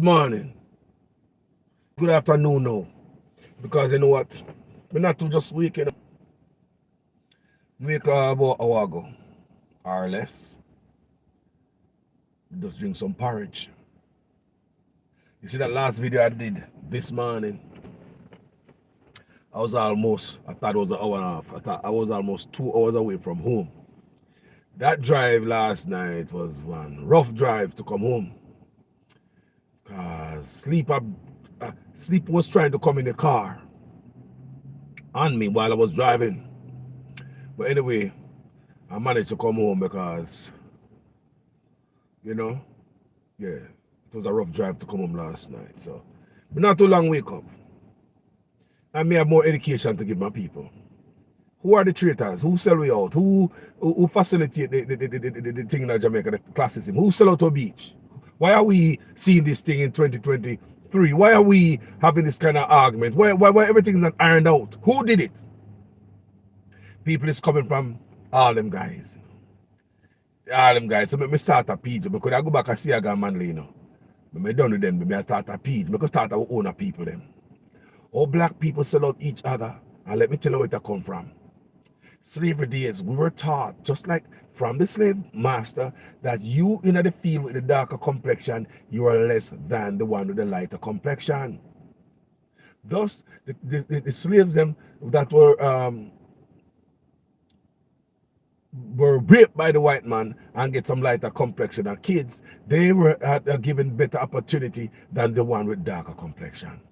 Morning. Good afternoon now. Because you know what? We're not too just waking up. Wake up about an hour ago or less. Just drink some porridge. You see that last video I did this morning? I thought it was an hour and a half. I thought I was almost 2 hours away from home. That drive last night was one rough drive to come home. Cause sleep was trying to come in the car on me while I was driving. But anyway, I managed to come home because, yeah, it was a rough drive to come home last night. So, but not too long wake up. I may have more education to give my people. Who are the traitors? Who sell we out? Who facilitate the thing in Jamaica, the classism? Who sell out to beach? Why are we seeing this thing in 2023? Why are we having this kind of argument? Why everything is not ironed out? Who did it? People is coming from all them guys. All them guys. So let me start a page. Because I go back and see a guy Manly, you know. When I done with them, I start a page. Because start our own people them. All black people sell out each other. And let me tell you where it come from. Slavery days, we were taught, just like from the slave master, that you in the field with the darker complexion, you are less than the one with the lighter complexion. Thus, the slaves them that were raped by the white man and get some lighter complexion and kids, they were given better opportunity than the one with darker complexion.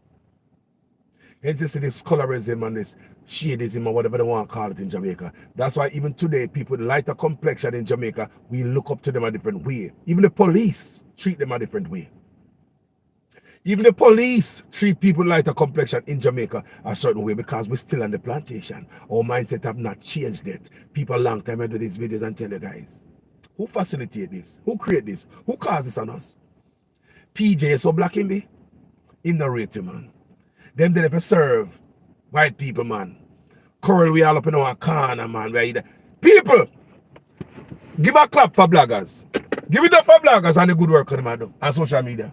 Hence you see this colorism and this shadism or whatever they want to call it in Jamaica. That's why even today, people with lighter complexion in Jamaica, we look up to them a different way. Even the police treat them a different way. Even the police treat people with lighter complexion in Jamaica a certain way because we're still on the plantation. Our mindset have not changed yet. People a long time I do these videos and tell you guys, who facilitate this? Who create this? Who cause this on us? PJ is so black in me? In the rate, man. Them they never serve white people, man. Curl we all up in our corner, man. People, give a clap for bloggers. Give it up for bloggers and the good work on them on social media.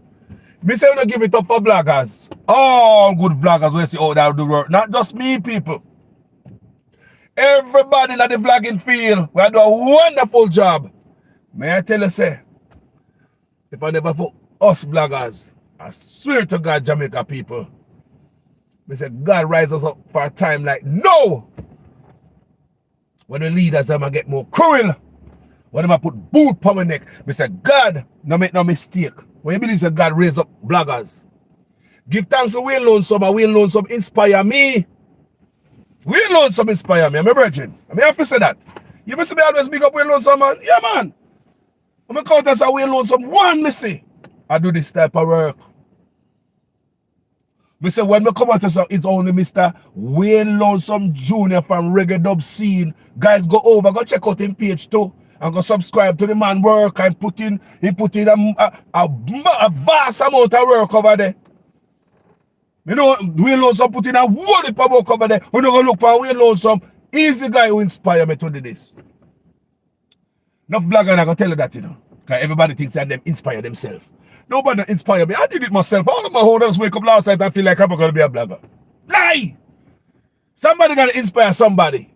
Me say we don't give it up for bloggers. All good vloggers we see how they do work. Not just me, people. Everybody in the vlogging field, we do a wonderful job. May I tell you, say, if I never for us vloggers, I swear to God, Jamaica people, we say God rise us up for a time like no. When the leaders them get more cruel, when them put boot on my neck, we say God, no make no mistake. When you believe that God raise up bloggers, give thanks to Wayne Lonesome, and Wayne Lonesome inspire me. Wayne Lonesome inspire me, I'm a virgin. I have to say that. You must be always big up Wayne Lonesome, man. Yeah, man. I'm a count as a Wayne Lonesome one, me see. I do this type of work. We say when we come out to it's only Mr. Wayne Lonesome Jr. from Reggae Dub Scene. Guys, go over, go check out him page too. And go subscribe to the man work and he put in a vast amount of work over there. You know, Wayne Lonesome put in a whole heap of work over there. We're not going to look for Wayne Lonesome. He's the guy who inspired me to do this. Enough vlogger I going to tell you that, you know. Because everybody thinks that them inspire themselves. Nobody inspired me. I did it myself. All of my holders wake up last night and feel like I'm going to be a blogger. Lie! Somebody got to inspire somebody.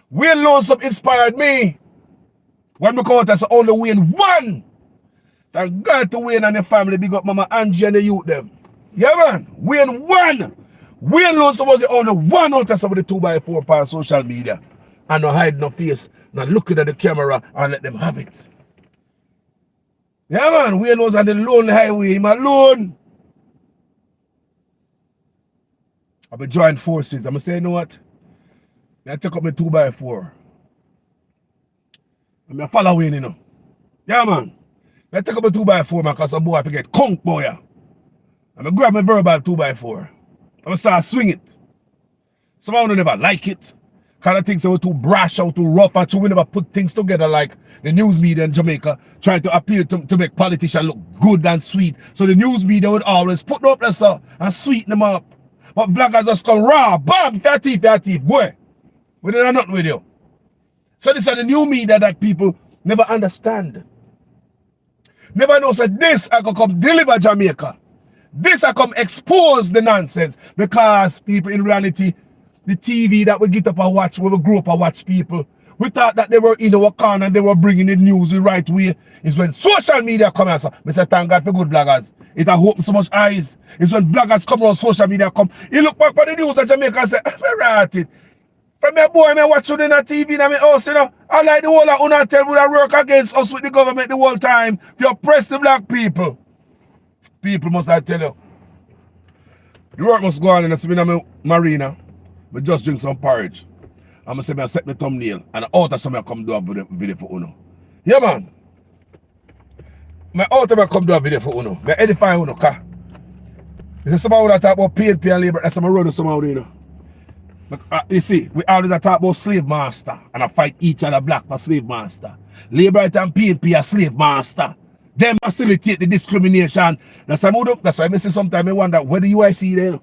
Wayne Lonesome inspired me. When we come out as only Wayne one. Thank God to Wayne and the family. Big up Mama Angie and the youth them. Yeah, man. Wayne one. Wayne Lonesome was the only one out of some of the 2x4 on social media. And no hide no face. Not looking at the camera and let them have it. Yeah, man, Wayne was on the lonely highway, him alone. I've been joining forces. I'm going to say, you know what? I take up my 2x4. I'm going to follow Wayne, you know. Yeah, man. I take up my 2x4, man, because some boy I forget. Conk boy. I'm going to grab my verbal 2x4. I'm going to start swinging. Someone will never like it. Kind of things that were too brash or too rough, and we never put things together like the news media in Jamaica trying to appear to make politicians look good and sweet. So the news media would always put them up there and sweeten them up. But vloggers just come raw, bam, fair teeth, go. We did nothing with you. So this is the new media that people never understand. Never know, so this I could come deliver Jamaica. This I come expose the nonsense. Because people in reality, the TV that we get up and watch, when we grew up and watch people, we thought that they were in our corner and they were bringing the news the right way. Is when social media come and say, Mr. Thank God for good bloggers. It has opened so much eyes. It's when bloggers come on social media come. You look back on the news of Jamaica and say, I'm right it. From my boy, I watch it on the TV in my house, you know. I like the whole of Unatel would work against us with the government the whole time to oppress the black people. People must I tell you. The work must go on in the marina. But just drink some porridge. I'm going to say I set my thumbnail and out of something I come do a video for Uno. Yeah, man. My out of I come do a video for Uno. I edify Uno. This is somebody that talk about PNP and labor. That's what I'm running somehow, you know. But, you see, we always talk about slave master and I fight each other black for slave master. Labor and PNP are slave master. Them facilitate the discrimination. That's why I say sometimes I wonder where the UIC there.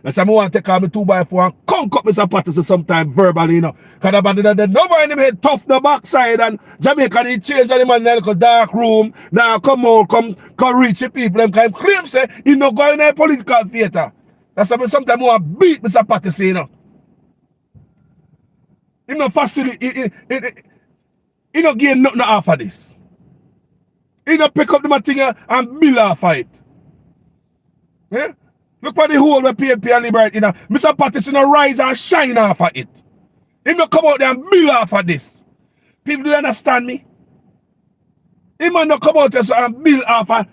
That's why I want to take out my 2x4 and come cut Mr. Patterson sometimes verbally, you know. Because the number in them head tough the backside and Jamaica they change and the man in the dark room. Now come out, come reach the people. Them kind of claim say he not going in a political theater. That's why sometimes I want to beat Mr. Patterson, you know. He not facilitate, he not gain nothing off of this. He don't pick up the material and bill off of it. Yeah? Look at the whole where PNP and Liberate, you know. Mr. Patterson rise and shine off of it. He don't come out there and bill off of this. People do understand me? He might not come out there and bill off of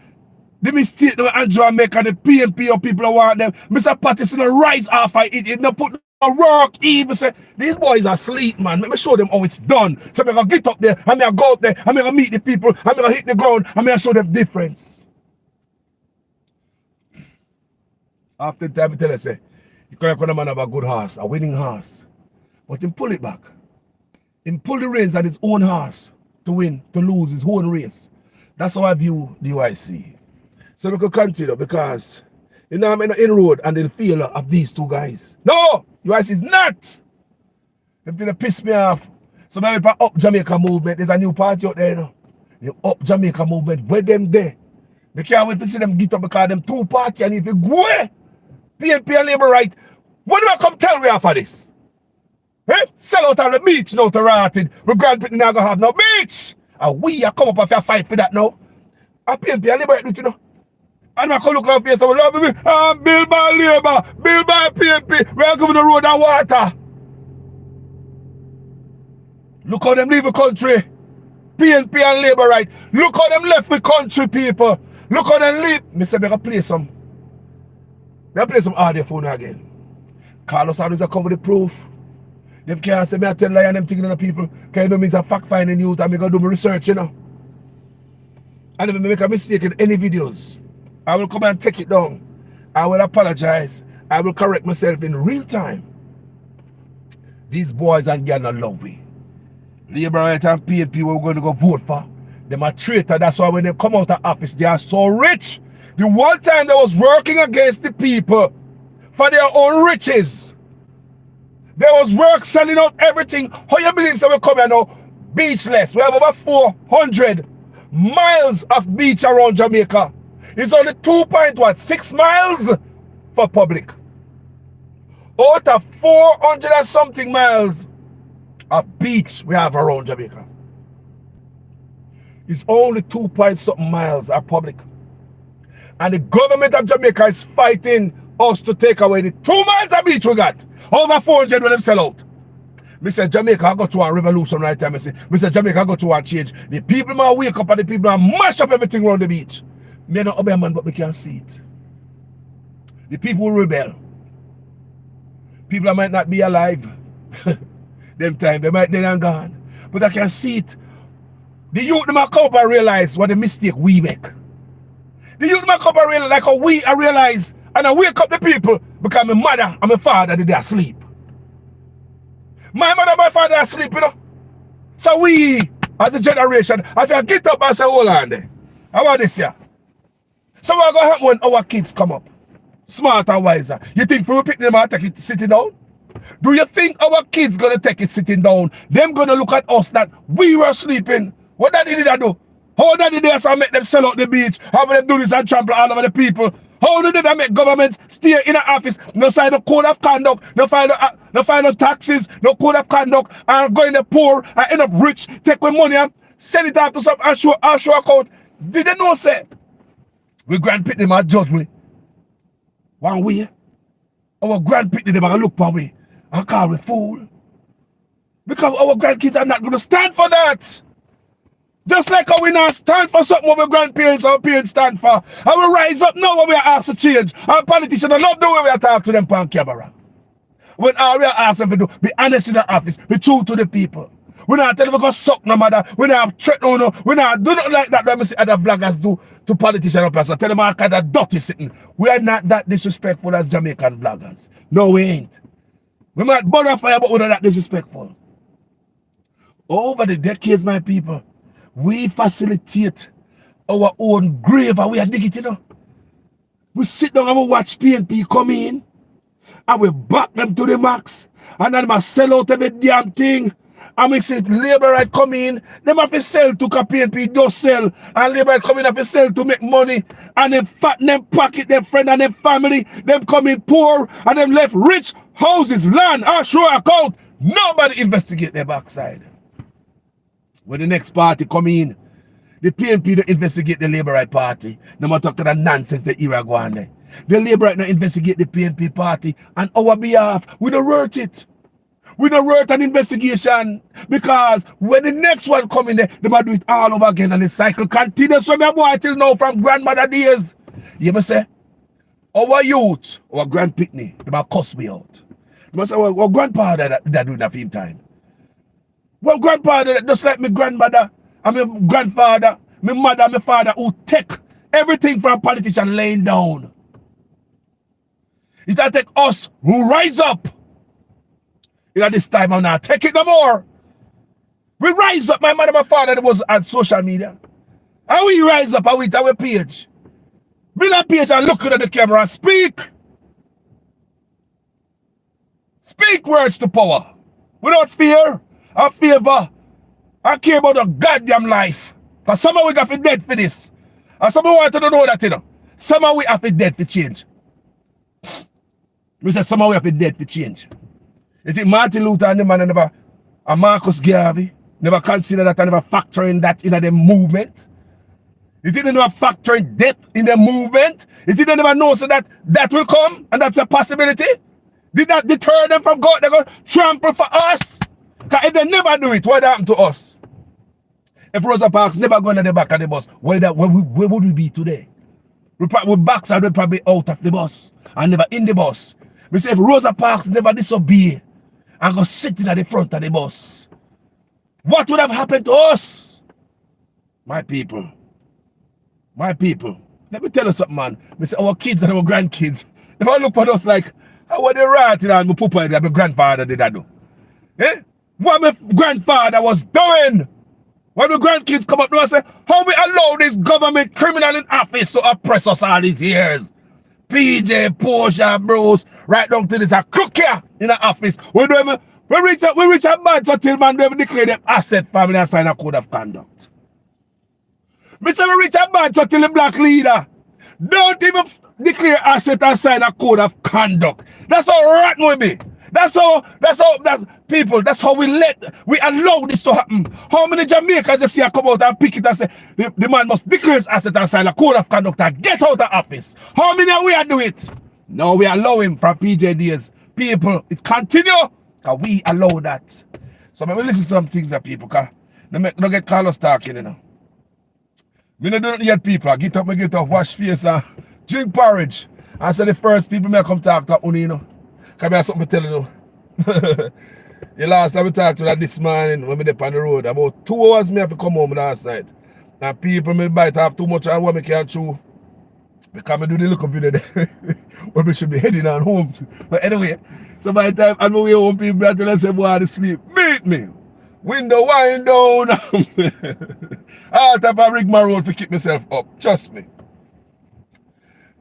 the mistake that Andrew make and the PNP or people who want them. Mr. Patterson rise off of it. He don't put no work even say these boys are asleep, man. Let me show them how it's done. So I'm gonna get up there, I'm gonna go up there, I'm gonna meet the people, I'm gonna hit the ground, I'm gonna show them difference. After time I tell you, say, you can't call a man have a good horse, a winning horse. But him pull it back. Him pull the reins on his own horse to win, to lose his own race. That's how I view the UIC. So we could continue because you know I'm in the inroad and they'll feel of these two guys. No! UIC is not! Them thing piss me off. So now we Up Jamaica movement. There's a new party out there, you know. The Up Jamaica movement. Where them there? They can't wait to see them get up because them two party and if you go PNP and Labour right, what do I come tell me after this? Eh? Sell out on the beach now to rotted. We're going to not gonna have no beach. And we are come up and fight for that now. And PNP and Labour right, you know. And I can look up here, so we love me. Build by Labour, build by PNP. We are giving the road and water. Look how them leave the country. PNP and Labour right. Look how them left the country, people. Look how them leave. Me say, I play some. I play some audio phone again. Carlos always cover the proof. Them can't say me I tell lie and them thinking on the people. Can you know me is a fact finding youth and me gonna do my research, you know. And if I make a mistake in any videos, I will come and take it down. I will apologize. I will correct myself in real time. These boys and girls don't love me. Labour right and PNP we're going to go vote for. Them are traitor. That's why when they come out of office, they are so rich. The one time they was working against the people for their own riches. There was work selling out everything. How you believe so we come here now? Beachless. We have over 400 miles of beach around Jamaica. It's only 2.6 miles for public. Out of 400 and something miles of beach we have around Jamaica. It's only 2.something miles are public. And the government of Jamaica is fighting us to take away the 2 miles of beach we got. Over 400 when them sell out. Mr. Jamaica, I got to a revolution right time. Mr. Jamaica, I got to a change. The people might wake up and the people might mash up everything around the beach. Me not obey man, but we can't see it. The people will rebel. People might not be alive. Them time, they might dead and gone. But I can see it. The youth might come up and realize what the mistake we make. The youth might come up and realize like how we realize and I wake up the people because my mother and my father did asleep. My mother and my father are asleep, you know. So we, as a generation, I can get up and say, hold on there. How about this here? So what's going to happen when our kids come up? Smart and wiser. You think we pick them and take it sitting down? Do you think our kids going to take it sitting down? Them going to look at us that we were sleeping. What that did I do? How did they so make them sell out the beach? How would they do this and trample all over the people? How did they make government stay in the office, no sign of code of conduct, no final taxes, no code of conduct, and go in the poor and end up rich, take my money and send it off to some offshore account? Did they know, say? We Grand Pitney might judge we. One way. Our Grand Pitney, they might look for we and call we fool. Because our grandkids are not going to stand for that. Just like how we not stand for something what our grandparents or parents stand for. And we rise up now when we are asked to change. And politicians don't love the way we talk to them on camera. When all we are asked them to do, be honest in the office, be true to the people. We not tell them to go suck no matter. We not threaten no. We not do nothing like that when we see other vloggers do to politicians up here. So tell them all kind of dirty sitting. We are not that disrespectful as Jamaican vloggers. No, we ain't. We might burn a fire, but we're not that disrespectful. Over the decades, my people, we facilitate our own grave and we are digging it, you know. We sit down and we watch PNP come in and we back them to the max and then we sell out every damn thing. And we see labor right come in, them have to sell to PNP just sell, and labor right come in have to sell to make money, and them fatten them pocket, them friend and them family, them come in poor, and them left rich, houses, land, offshore account. Nobody investigate their backside. When the next party come in, the PNP don't investigate the Labour Right Party. No matter what kind of nonsense the era go on there. The Labour Right not investigate the PNP party on our behalf. We don't worth it. We don't worth an investigation because when the next one come in there, they might do it all over again and the cycle continues from your boy till now from grandmother days. You must say, our youth, our grand Pitney, they might cuss me out. You must say, our grandpa that do that same time. Well, grandpa, just like my grandmother and my grandfather, my mother and my father who take everything from politician laying down. It's that take us who rise up. You know, this time I'm not taking no more. We rise up. My mother and my father that was on social media. And we rise up and we our page. Build a page and look at the camera and speak. Speak words to power. Without fear. I favor. I care about the goddamn life. Because somehow we got to be dead for this. And someone want to know that, you know. Somehow we have to be dead for change. We say somehow we have to be dead for change. You think Martin Luther and the man never, and Marcus Garvey, never consider that and never factor in that in the movement? You think they never factor in death in the movement? You think they never know so that that will come and that's a possibility? Did that deter them from God? They're going to trample for us? Because if they never do it, what happened to us? If Rosa Parks never go in the back of the bus, where would we be today? We backside would probably out of the bus and never in the bus. We say if Rosa Parks never disobey and go sitting at the front of the bus, what would have happened to us? My people. My people. Let me tell you something, man. We say our kids and our grandkids, if I look at us like, how were they writing on my papa that my grandfather did that do? Eh? What my grandfather was doing? When the grandkids come up to us and say, how we allow this government criminal in office to oppress us all these years? PJ, Portia, Bruce, right down to this a crook here in the office. We reach a bad until man we declare them asset family and sign a code of conduct. We say we reach a bad until the black leader don't even declare asset and sign a code of conduct. That's how rotten we be. That's how we allow this to happen. How many Jamaicans you see come out and pick it and say the man must declare his asset and sign a code of conduct and get out of office? How many are we are do it? No, we allow him from PJ days. People, it continue because we allow that. So maybe listen to some things that people because don't get Carlos talking, you know. Me no do nothing yet, people. I get up, wash face and drink porridge. And say the first people may come talk to you, you know. Because I have something to tell you. The last time we talked to that this morning when we were on the road, about 2 hours me have to come home last night. And people may bite have too much and what me can't chew. Because I do the look of video there. When we should be heading on home. But anyway, so by the time I'm way home, people tell us I'm going to sleep. Beat me. Window wind down. All type of rig my road to keep myself up. Trust me.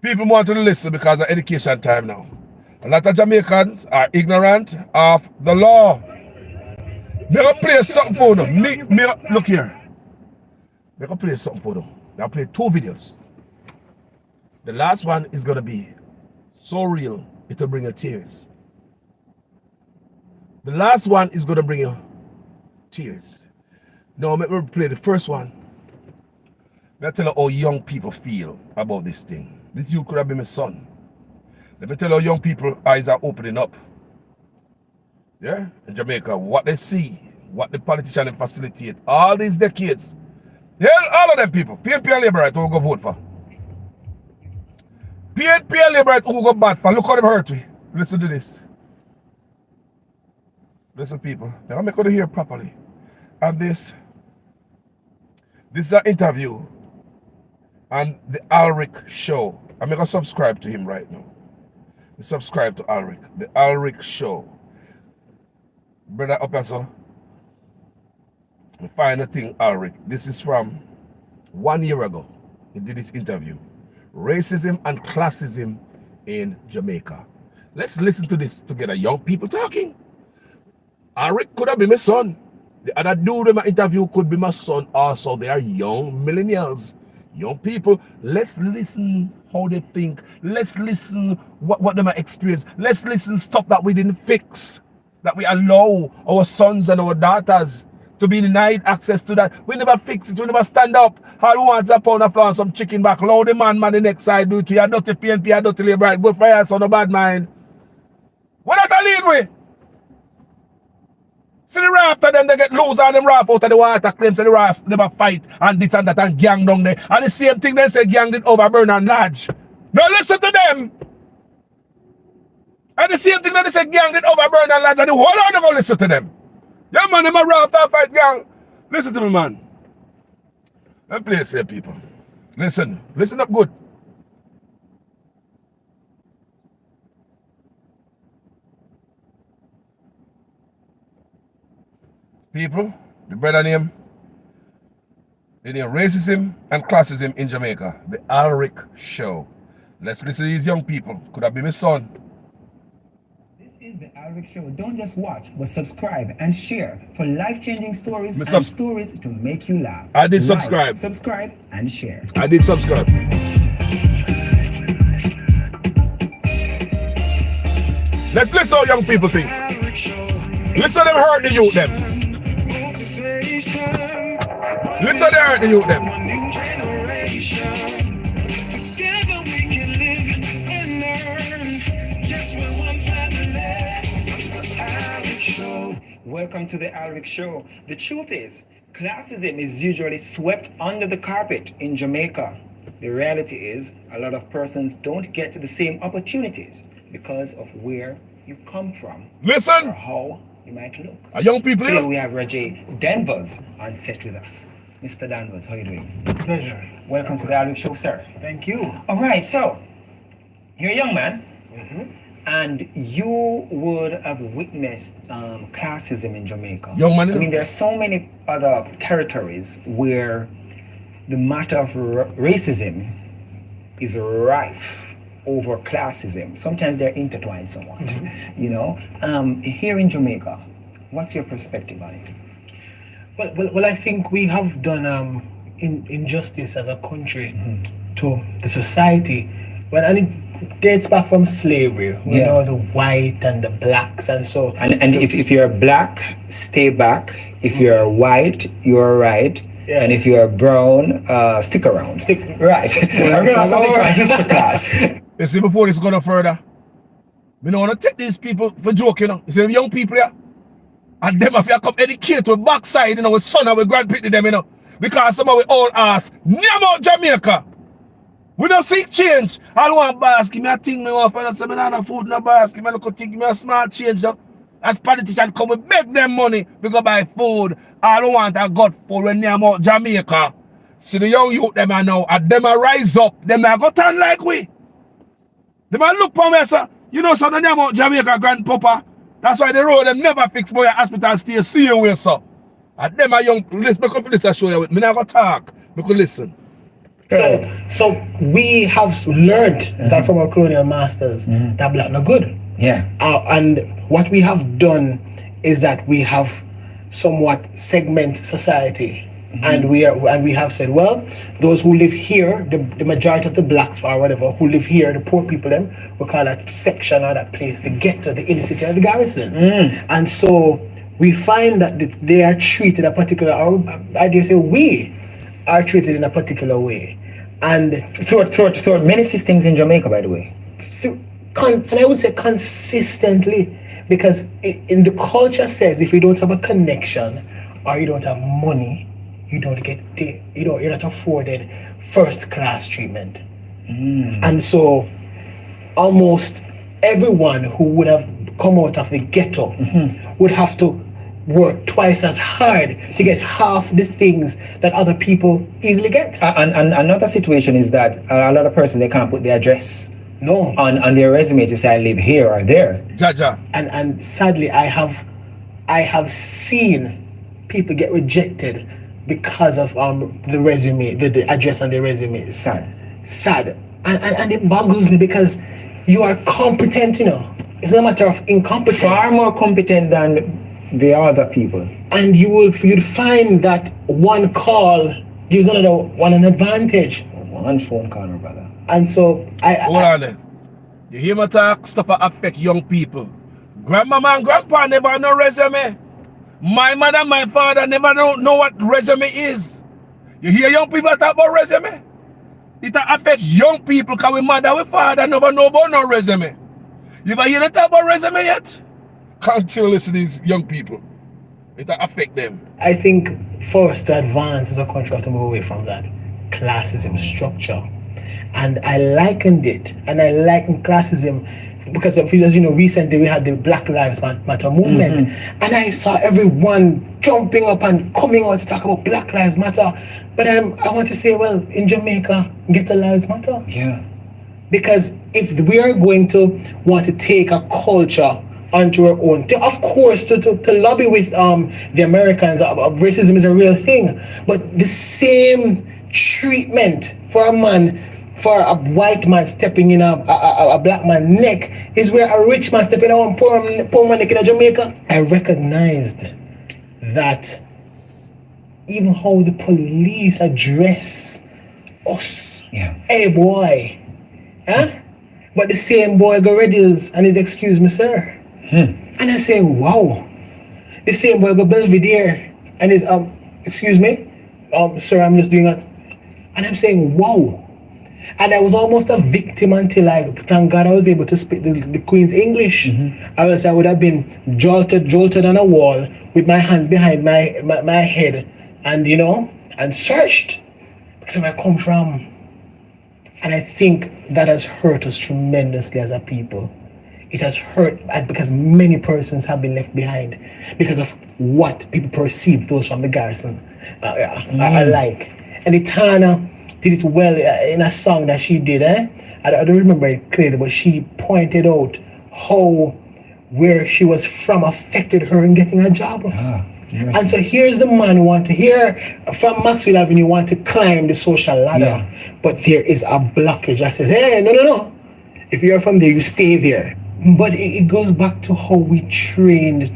People want to listen because of education time now. A lot of Jamaicans are ignorant of the law. Me going to play something for them. Look here. They're gonna play something for them. They'll play 2 videos. The last one is gonna be so real, it'll bring you tears. The last one is gonna bring you tears. Now, let me play the first one. Let me tell you how young people feel about this thing. This you could have been my son. Let me tell you how young people eyes are opening up. Yeah, in Jamaica, what they see, what the politicians facilitate, all these decades. Yeah, all of them people, PNP and Labour who go vote for. PNP and Labour who go bad for. Look how them hurt me. Listen to this. Listen, people. Now I'm going to hear properly. And this is an interview on the Alric show. I'm going to subscribe to him right now. Subscribe to Alric. The Alric show. Brother Okaso. The final thing, Alric. This is from 1 year ago. He did this interview. Racism and classism in Jamaica. Let's listen to this together. Young people talking. Alric could have been my son. The other dude in my interview could be my son also. They are young millennials, young people. Let's listen how they think. Let's listen what they might experience. Let's listen stuff that we didn't fix, that we allow our sons and our daughters to be denied access to that. We never fix it. We never stand up. All we want is a pound of flour and some chicken back. Loud the man the next side do it to you. Dirty PNP, dirty Labour. Good for your son, no bad mind. What that lead with? See the raft of them, they get loose on them raft out of the water, claims the raft never fight and this and that and gang down there. And the same thing they say gang did over Bernard Lodge. Now listen to them. And the same thing that they say gang did over Bernard Lodge and the whole lot go listen to them. Yeah man, them a raft and fight gang. Listen to me man. Let me play it here people. Listen up good. People, the brother name, the name Racism and Classism in Jamaica, the Alric show. Let's listen to these young people. Could have been my son. This is the Alric show. Don't just watch, but subscribe and share for life-changing stories and stories to make you laugh. I did subscribe. Subscribe and share. I did subscribe. Let's listen how young people think. Listen them hurt the youth them. Listen they hurt the youth them. Welcome to the Alric show. The truth is, classism is usually swept under the carpet in Jamaica. The reality is, a lot of persons don't get the same opportunities because of where you come from. Listen. Or how you might look. Are young people Today here? we have Reggie Danvers on set with us. Mr. Danvers, how are you doing? Pleasure. Welcome to the Alric show, sir. Thank you. All right, so you're a young man, and you would have witnessed classism in Jamaica. Young man, I mean, there are so many other territories where the matter of racism is rife over classism. Sometimes they're intertwined somewhat, you know. Here in Jamaica, what's your perspective on it? Well, I think we have done injustice as a country to the society. Well, and it dates back from slavery. You know, the white and the blacks and so. And if you're black, stay back. If you're white, you're right. Yeah. And if you're brown, stick around. Right. Remember something from history class. You see, before this go no further, we don't want to take these people for joking. You see, them young people here, and them if you come educate with backside, you know, with son and with grandpity them, you know, because some of we all ask, name out Jamaica. We don't seek change. I don't want boss, give me a thing, me want to find some other food, no boss, give me a little thing, give me a small change. Though. As politicians come, we beg them money, we go buy food. I don't want a God for when name out Jamaica. See the young youth them are now, and them are rise up, them are go turn like we. Them are look for me, sir. You know, so the name out Jamaica grandpapa. That's why the road them never fix boy hospital stay see you way, sir. And them are young, listen, because this I show you with me, never talk, because listen. So we have learned that from our colonial masters that black no good. Yeah. And what we have done is that we have somewhat segment society And we have said, well, those who live here, the majority of the blacks or whatever who live here, the poor people, them we call that section or that place the ghetto, the inner city, or the garrison. And so we find that they are treated a particular, or I dare say we are treated in a particular way. And throughout many systems in Jamaica, by the way. And I would say consistently, because in the culture says if you don't have a connection or you don't have money, you don't get you're not afforded first class treatment. And so almost everyone who would have come out of the ghetto would have to work twice as hard to get half the things that other people easily get. And another situation is that a lot of persons, they can't put their address on their resume to say I live here or there. Jaja. And sadly I have seen people get rejected because of the resume, the address on their resume. Sad. And it boggles me because you are competent, you know. It's not a matter of incompetence. Far more competent than the other people. And you'd find that one call gives another one an advantage. One phone call, my brother. And so Hold on then. You hear me talk stuff that affect young people. Grandmama and grandpa never know resume. My mother and my father never know what resume is. You hear young people talk about resume? It affect young people because we mother and father never know about no resume. You ever hear them talk about resume yet? Continue listen to these young people. It affect them. I think for us to advance as a country, we have to move away from that classism structure. And I likened it, and I likened classism because of, as you know, recently we had the Black Lives Matter movement, and I saw everyone jumping up and coming out to talk about Black Lives Matter. But I want to say, well, in Jamaica, Ghetto Lives Matter. Yeah. Because if we are going to want to take a culture onto our own, of course, to lobby with the Americans, racism is a real thing. But the same treatment for a man, for a white man stepping in a black man's neck, is where a rich man stepping on a poor man neck in Jamaica. I recognized that even how the police address us. Yeah. Hey boy. Huh? But the same boy go Redills and he's excuse me, sir. And I say, wow. The same boy go Belvedere and he's excuse me, sir, I'm just doing that. And I'm saying, wow. And I was almost a victim until thank God I was able to speak the Queen's English. Else I would have been jolted on a wall with my hands behind my head and, you know, and searched because of where I come from. And I think that has hurt us tremendously as a people. It has hurt because many persons have been left behind because of what people perceive those from the garrison are like. And Itana did it well in a song that she did. I don't remember it clearly, but she pointed out how where she was from affected her in getting a job. And so here's the man who want to hear from Maxwell Avenue want to climb the social ladder, but there is a blockage that says, hey, no. If you're from there, you stay there. But it goes back to how we trained.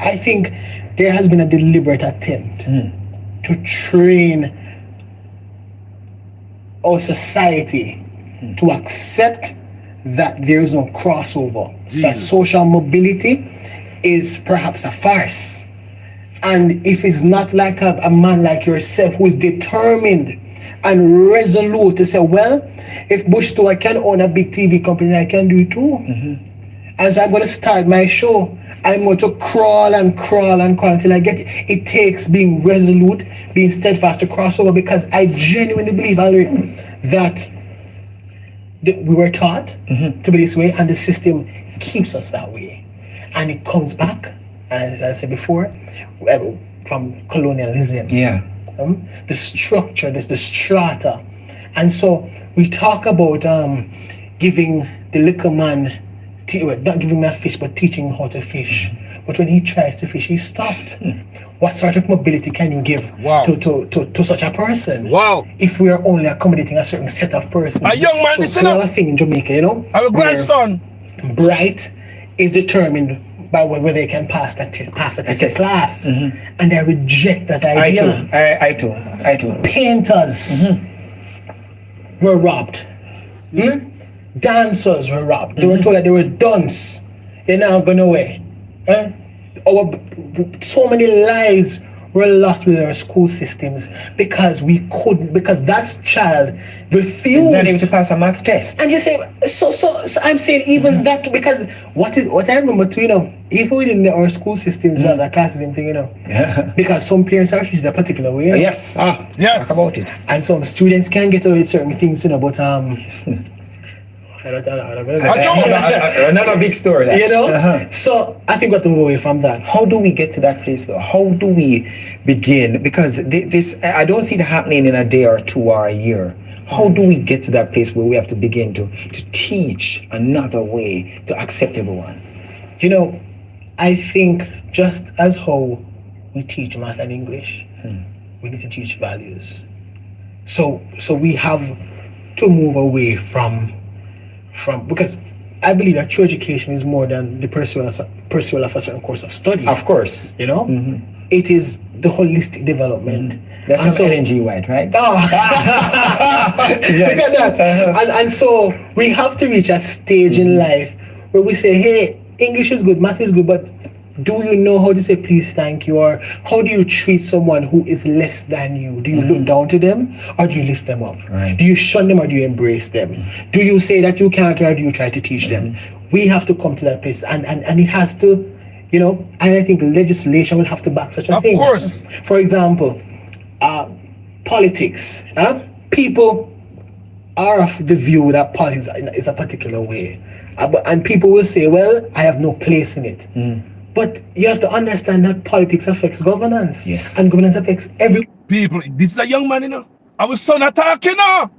I think there has been a deliberate attempt to train our society to accept that there is no crossover, that social mobility is perhaps a farce. And if it's not like a man like yourself who is determined and resolute to say, well, if Bush Stewart can own a big TV company, I can do it too. And so I'm going to start my show. I'm going to crawl until I get it. It takes being resolute, being steadfast to cross over, because I genuinely believe, Valerie, that we were taught to be this way, and the system keeps us that way. And it comes back, as I said before, from colonialism. The structure, the strata. And so we talk about giving the little man, not giving him a fish, but teaching him how to fish. But when he tries to fish, he's stopped. What sort of mobility can you give to such a person? If we are only accommodating a certain set of persons. A young man, so a thing in Jamaica, you know? Our grandson. Bright is determined by where they can pass the Assess. class, and they reject that idea. I too. Painters were robbed. Dancers were robbed. They were told that they were dunce. They're now gone away. So many lives were lost within our school systems because that child refused. Not able to pass a math test. And you say, so I'm saying even that, because what I remember too, even within our school systems, we have that classism thing, because some parents are treated a particular way. Yes. Yes. Talk about it. And some students can get away with certain things, but another big story. So I think we have to move away from that. How do we get to that place though? How do we begin? Because this, I don't see it happening in a day or two or a year. How do we get to that place where we have to begin to teach another way to accept everyone? I think just as how we teach math and English, we need to teach values. So we have to move away from because I believe that true education is more than the pursuit of a certain course of study. Of course. It is the holistic development. That's some LNG White, right? Look at that. And so we have to reach a stage in life where we say, hey, English is good, math is good, but do you know how to say please, thank you? Or how do you treat someone who is less than you? Do you look down to them or do you lift them up? Right. Do you shun them or do you embrace them? Do you say that you can't or do you try to teach them? We have to come to that place, and it has to, and I think legislation will have to back such a thing. Of course. For example, politics. People are of the view that politics is a particular way. And people will say, well, I have no place in it. But you have to understand that politics affects governance. Yes. And governance affects every People, this is a young man, Our son attacking now.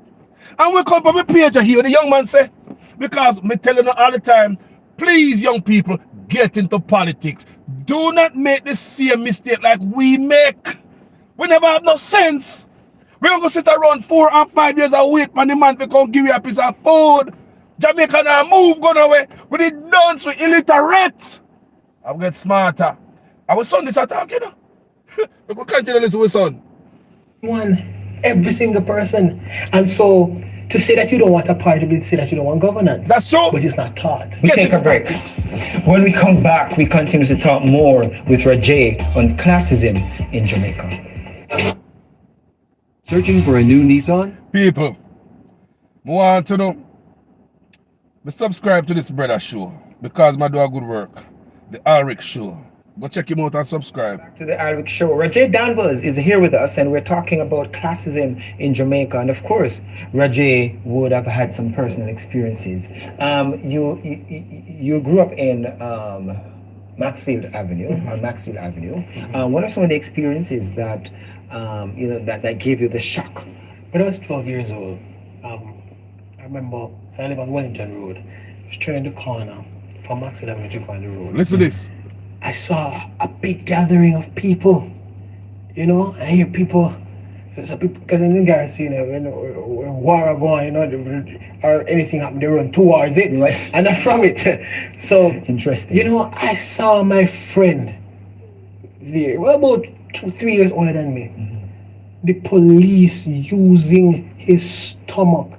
And we come from a page here, the young man say, because me telling you all the time, please, young people, get into politics. Do not make the same mistake like we make. We never have no sense. We're going to sit around 4 and 5 years and wait for the man to come give you a piece of food. Jamaica now move, gone away. We did dance with illiterate. I'll get smarter. Our son is attacking. We could continue to listen to son. every single person. And so to say that you don't want a part of it, say that you don't want governance. That's true. But it's not taught. We take a break. When we come back, we continue to talk more with Rajay on classism in Jamaica. Searching for a new Nissan? People, I want to know, I subscribe to this brother show because I do a good work. The Alric Show. Go check him out and subscribe. To the Alric Show. Rajay Danvers is here with us, and we're talking about classism in Jamaica. And of course, Rajay would have had some personal experiences. You grew up in Maxfield Avenue, on Maxfield Avenue. What are some of the experiences that that gave you the shock? When I was 12 years old, I remember, so I live on Wellington Road. I was turning the corner from Maxfield Avenue to find the road. Listen to this. I saw a big gathering of people, I hear people, because in the garrison, when war going, or anything happen, they run towards it, right. And not from it. So, interesting. I saw my friend there, about 2-3 years older than me, the police using his stomach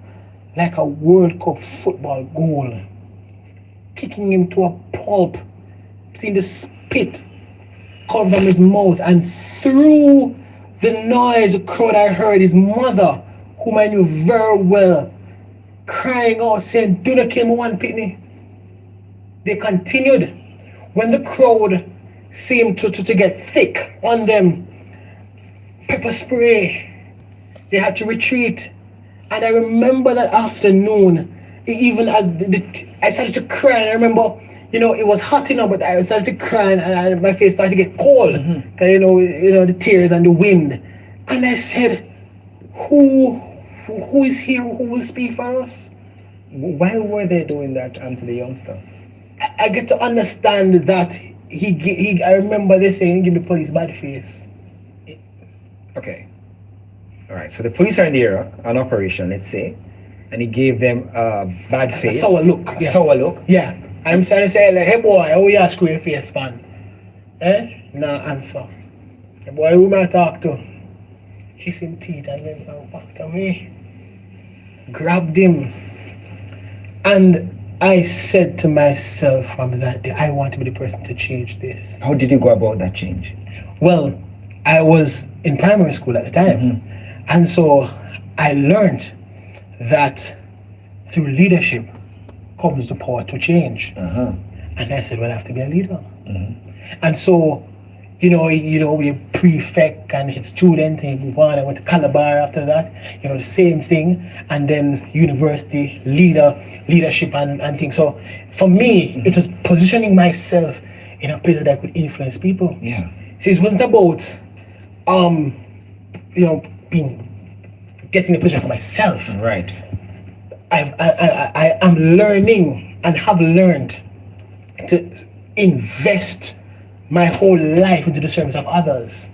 like a World Cup football goal, kicking him to a pulp, seeing the spit come from his mouth, and through the noise, the crowd, I heard his mother, whom I knew very well, crying out, saying, "Do not kill me one pitney." They continued. When the crowd seemed to get thick on them, pepper spray, they had to retreat. And I remember that afternoon, even as I started to cry, and I remember, it was hot enough, but I started to cry, and my face started to get cold, because the tears and the wind. And I said, who is here who will speak for us? Why were they doing that to the youngster? I get to understand that I remember they saying, "Give the police bad face." Okay. All right. So the police are in the area, an operation, let's say, and he gave them a bad face. A sour look. A sour look. Yeah. I'm trying to say, like, hey boy, how you screw your face, man? Eh? No answer. The boy who I talk to, hissing teeth and then I walked away. Grabbed him. And I said to myself from that day, I want to be the person to change this. How did you go about that change? Well, I was in primary school at the time. And so I learned that through leadership comes the power to change. And I said, well, I have to be a leader. And so, we prefect and hit student and move on. I went to Calabar after that, the same thing. And then university, leadership and things. So for me, it was positioning myself in a place that I could influence people. Yeah. See, it wasn't about, getting a position for myself. Right. I am learning and have learned to invest my whole life into the service of others.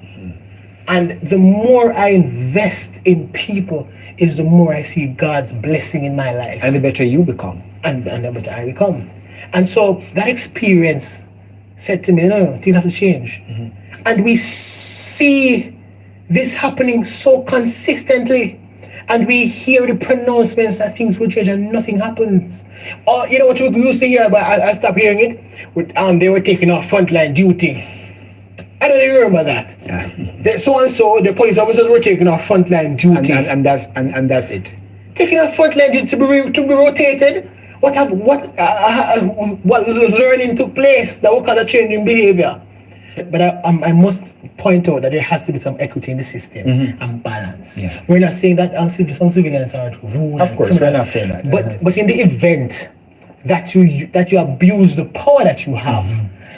And the more I invest in people is the more I see God's blessing in my life. And the better you become. And the better I become. And so that experience said to me, no, things have to change. And we see this happening so consistently. And we hear the pronouncements that things will change and nothing happens. Or, you know what we used to hear, but I stopped hearing it? They were taking off frontline duty. I don't even remember that. Yeah. So-and-so, the police officers were taking off frontline duty. And that's it. Taking off frontline duty to be rotated? What learning took place that will cause a change in behavior? But I must point out that there has to be some equity in the system and balance. Yes. We're not saying that some civilians are rude. Of course, we're not saying that. But in the event that you abuse the power that you have,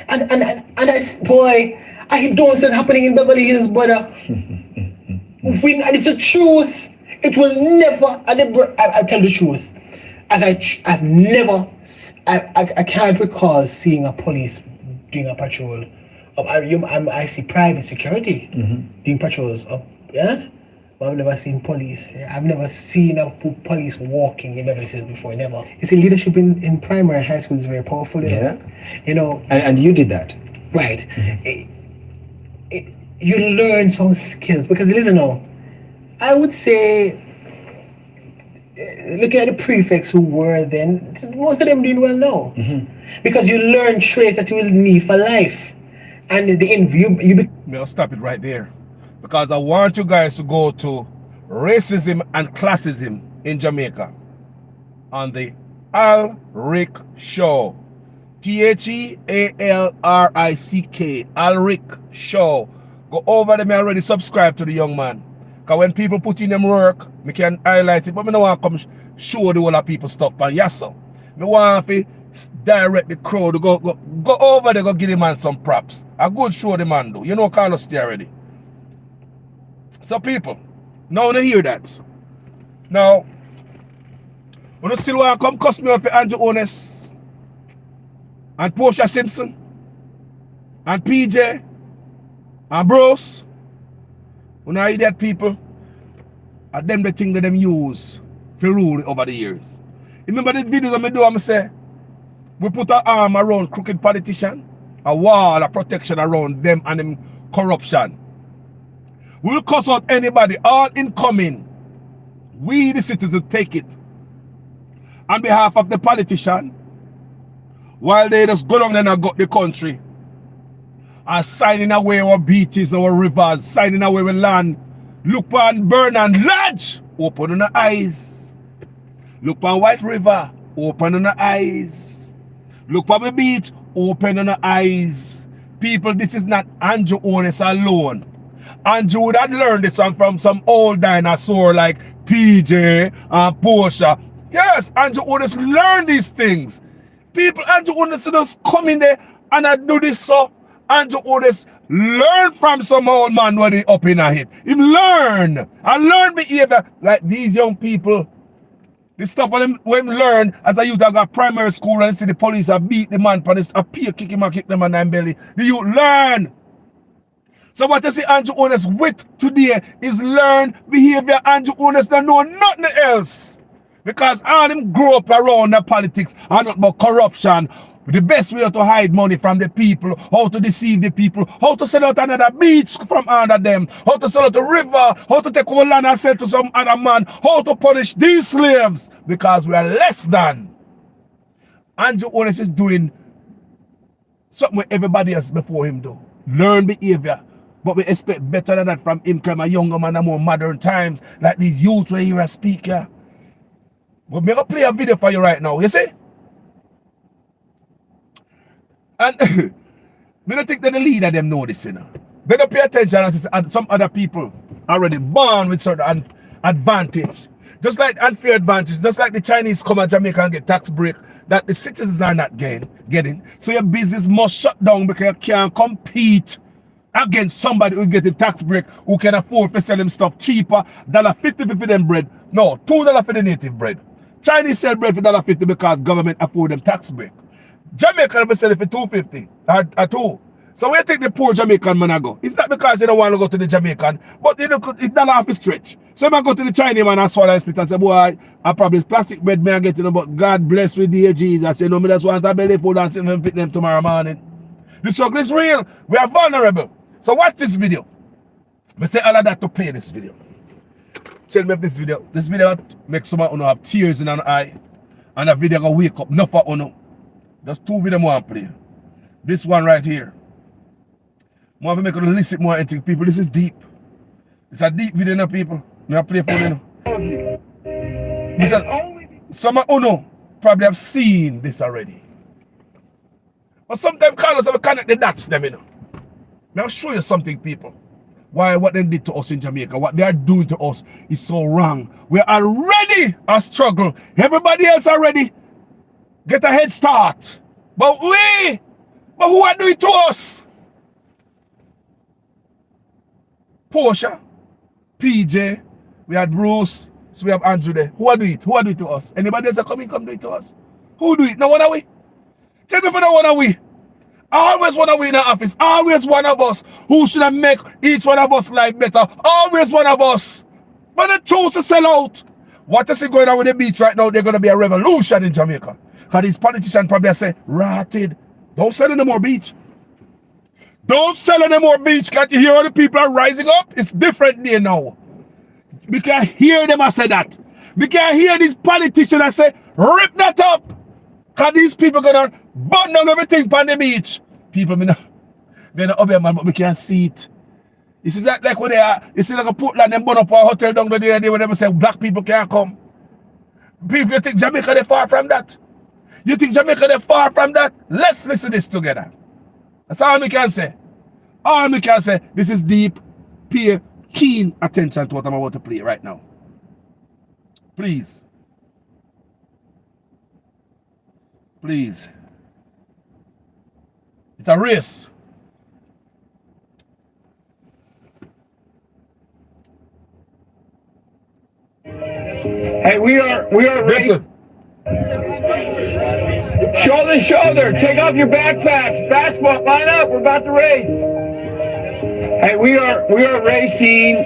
and I don't see it happening in Beverly Hills, brother. And it's the truth. It will never. I tell the truth. I've never. I can't recall seeing a police doing a patrol. I see private security doing patrols up, yeah? But I've never seen police. I've never seen a police walking in Beverly Hills before, never. You see, leadership in primary and high school is very powerful. And you did that. Right. You learn some skills, because listen now, I would say, looking at the prefects who were then, most of them doing well now. Because you learn traits that you will need for life. And I'll stop it right there, because I want you guys to go to Racism and Classism in Jamaica on the Al Rick Show. TheAlrick, Al Rick Show. Go over there, me already subscribe to the young man. Because when people put in them work, me can highlight it, but me don't want to come show the whole of people stuff. But yes, sir. Me want to direct the crowd to go over there, go give the man some props. A good show the man do. You know Carlos there already. So people, now they hear that. Now, when you still want to come cuss me up for Andrew Ones and Portia Simpson and PJ and Bros, when I idiot people, and them the thing that them use for rule over the years. Remember this videos I do, I say, we put an arm around crooked politician, a wall of protection around them and them corruption. We will cuss out anybody, all incoming. We the citizens take it on behalf of the politician, while they just go down and got the country and signing away our beaches, our rivers, signing away our land. Look on Burn and Lodge, open on the eyes. Look on White River, open on the eyes. Look on the beach, open on the eyes. People, this is not Andrew Ones alone. Andrew would have learned this one from some old dinosaur like PJ and Portia. Yes, Andrew Ones learned these things. People, Andrew Ones just come in there and I do this so. Andrew Ones learn from some old man when he up in a hit. He learn and learn behavior like these young people. This stuff when learn as a youth, I got primary school and see the police have beat the man for this appear, kick him and kick the man in belly. The youth learn. So what you see Andrew Ones with today is learn behavior. Andrew Ones don't know nothing else. Because all them grow up around the politics and not about corruption, The best way to hide money from the people, how to deceive the people, how to sell out another beach from under them, how to sell out the river, how to take our land and sell to some other man, how to punish these slaves because we are less than. Andrew Onis is doing something with everybody else before him do. Learn behavior. But we expect better than that from him, from a younger man and more modern times, like these youths where he was speaker. But I'm going to play a video for you right now, you see? And I don't think that the leader them know this, you know. They don't pay attention and some other people already born with certain advantage. Just like unfair advantage, just like the Chinese come to Jamaica and get tax break that the citizens are not getting. So your business must shut down because you can't compete against somebody who get a tax break who can afford to sell them stuff cheaper, $1.50 for them bread. No, $2 for the native bread. Chinese sell bread for $1.50 because government afford them tax break. Jamaican will sell it for $2.50 or $2. So where you think the poor Jamaican man go? It's not because they don't want to go to the Jamaican, but you know, it's not half a stretch. So if I go to the Chinese man and swallow his spit and say, boy, I probably plastic bread me and getting them, but God bless with dear Jesus. I say, no, me just want a belly food and sit and pick them tomorrow morning. The struggle is real. We are vulnerable. So watch this video. I say all of that to play this video. Tell me if this video makes someone have tears in an eye, and a video gonna wake up enough for uno. There's two videos I want to play. This one right here. I want to make you listen more into people. This is deep. It's a deep video now, people. I play for you now. Some of you probably have seen this already. But sometimes Carlos have connect the dots them, you know. I'll show you something, people. Why what they did to us in Jamaica, what they are doing to us is so wrong. We are already a struggle. Everybody else already get a head start. But who are doing it to us? Portia, PJ, we had Bruce, so we have Andrew there. Who are doing it? Who are doing it to us? Anybody else come do it to us? Who do it? No one are we? Tell me for no one are we? Always one of we in the office. Always one of us who should have make each one of us life better. Always one of us. But they choose to sell out. What is going on with the beach right now? There's going to be a revolution in Jamaica. Because these politicians probably say, rotted. Don't sell any more beach. Don't sell any more beach. Can't you hear how the people are rising up? It's different there now. We can hear them say that. We can hear these politicians say, rip that up. Because these people are going to burn down everything on the beach. People, they're not up here, man, but we can't see it. This is like when they are, you see like a Portland, they burn up a hotel down there, when they say black people can't come. People, you think Jamaica, they're far from that? You think Jamaica, they're far from that? Let's listen to this together. That's all we can say. All we can say, this is deep. Pay keen attention to what I'm about to play right now. Please. Please. It's a race. Hey, we are Listen. shoulder to shoulder. Take off your backpacks. Basketball, line up. We're about to race. Hey, we are racing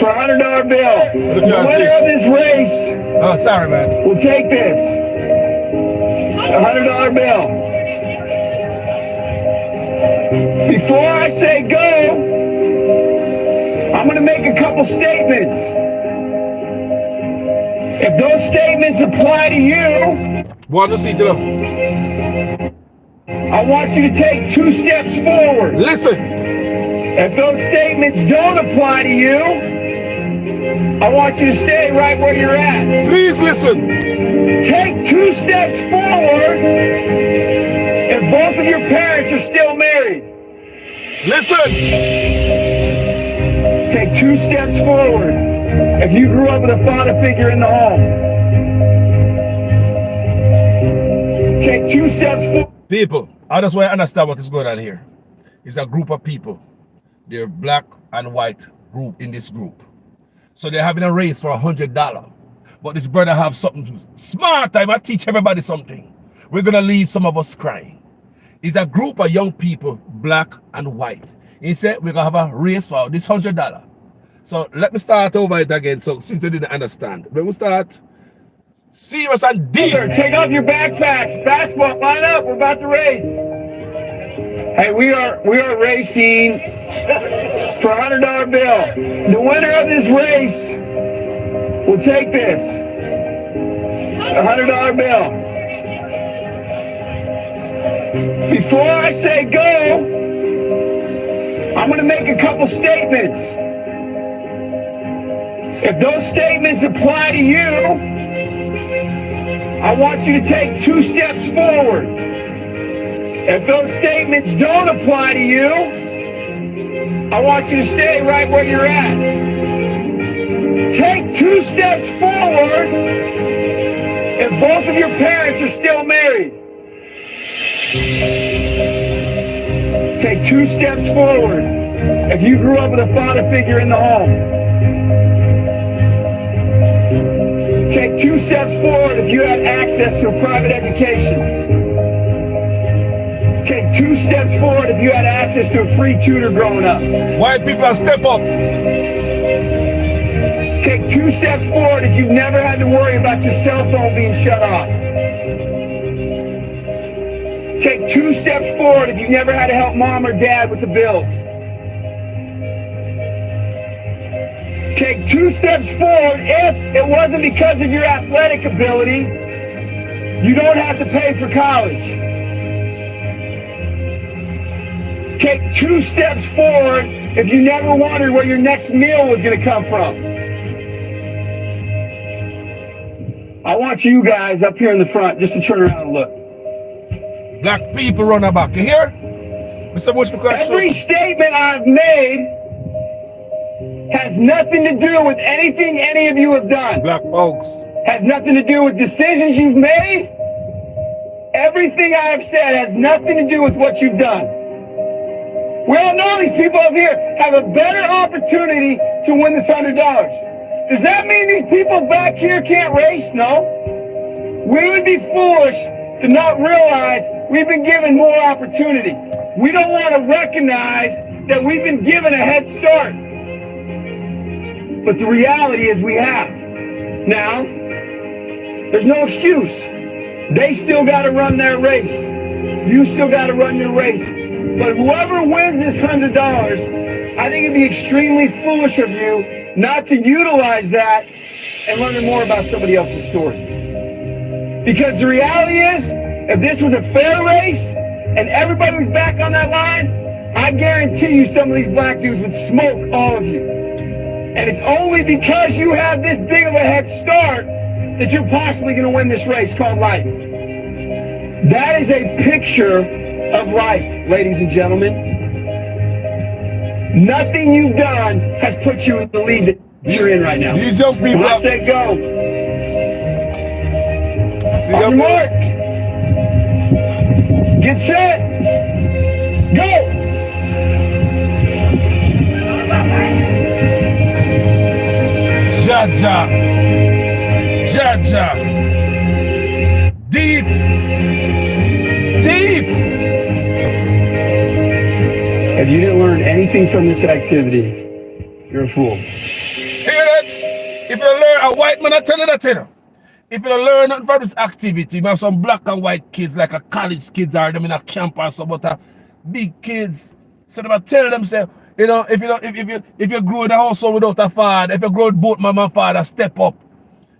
for a $100 bill. The winner of this race. Oh, sorry, man. Will take this. A $100 bill. Before I say go, I'm going to make a couple statements. If those statements apply to you, Want to see to them. I want you to take 2 steps forward. Listen. If those statements don't apply to you, I want you to stay right where you're at. Please listen. Take 2 steps forward if both of your parents are still married. Listen. Take 2 steps forward if you grew up with a father figure in the home. Take 2 steps forward. People, I just want to understand what is going on here. It's a group of people. They're black and white group in this group. So they're having a race for $100. But this brother have something smart. I might teach everybody something. We're going to leave some of us crying. It's a group of young people, black and white. He said we're going to have a race for this $100. So let me start over it again. So since I didn't understand, when we start Serious and deep. Sir, take off your backpacks. Basketball, line up. We're about to race. Hey, we are racing for a $100 bill. The winner of this race will take this. A $100 bill. Before I say go, I'm going to make a couple statements. If those statements apply to you, I want you to take 2 steps forward. If those statements don't apply to you, I want you to stay right where you're at. Take 2 steps forward if both of your parents are still married. Take 2 steps forward if you grew up with a father figure in the home. Take 2 steps forward if you had access to a private education. Take 2 steps forward if you had access to a free tutor growing up. White people step up. Take 2 steps forward if you've never had to worry about your cell phone being shut off. Take 2 steps forward if you've never had to help mom or dad with the bills. Take 2 steps forward if it wasn't because of your athletic ability, you don't have to pay for college. Take 2 steps forward if you never wondered where your next meal was going to come from. I want you guys up here in the front just to turn around and look. Black people run back. You hear? Mr. Bush, because every statement I've made has nothing to do with anything any of you have done. Black folks. Has nothing to do with decisions you've made. Everything I have said has nothing to do with what you've done. We all know these people up here have a better opportunity to win this $100. Does that mean these people back here can't race? No. We would be foolish to not realize we've been given more opportunity. We don't want to recognize that we've been given a head start. But the reality is we have. Now, there's no excuse. They still got to run their race. You still got to run your race. But whoever wins this $100, I think it'd be extremely foolish of you not to utilize that and learn more about somebody else's story. Because the reality is, if this was a fair race and everybody was back on that line, I guarantee you some of these black dudes would smoke all of you. And it's only because you have this big of a head start that you're possibly going to win this race called life. That is a picture of life, ladies and gentlemen. Nothing you've done has put you in the lead that you're in right now. These young people. When I say go, on your mark, get set, go. Jaja. Jaja. Deep. Deep. If you didn't learn anything from this activity, you're a fool. Hear that? If you learn, a white man, I tell you that, you know. If you learn nothing from this activity, you have some black and white kids, like a college kids are them in a camp or some, but big kids. So they tell them, say, you know, if you grow in a household without a father, if you grow with both mama and father, step up.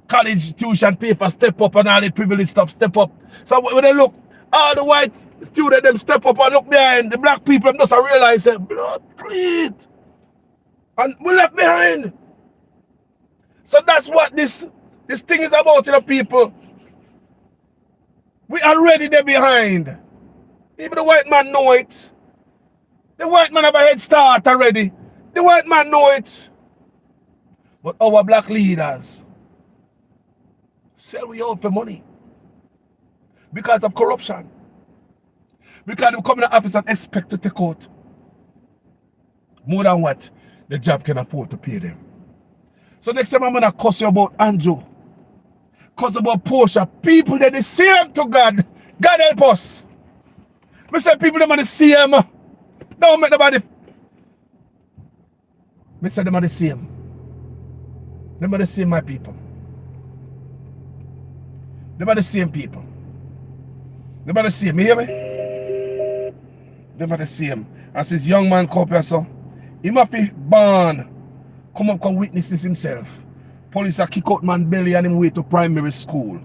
College tuition pay for step up and all the privilege stuff, step up. So when they look, all the white students, them step up and look behind. The black people, them just realize, say, blood clean. And we left behind. So that's what this thing is about, you know, people. We already there behind. Even the white man know it. The white man have a head start already. The white man know it. But our black leaders sell we out for money. Because of corruption. Because they come in the office and expect to take out more than what the job can afford to pay them. So next time I'm going to cuss you about Andrew. Cuss about Portia. People that the same to God. God help us. I say people that are the same. Don't make nobody. I say them are the same. Them are the same, my people. Them are the same people. Them are the same. You hear me? Them are the same. As this young man come up here, so he must be born. Come witness this himself. Police are kick out man belly and him way to primary school.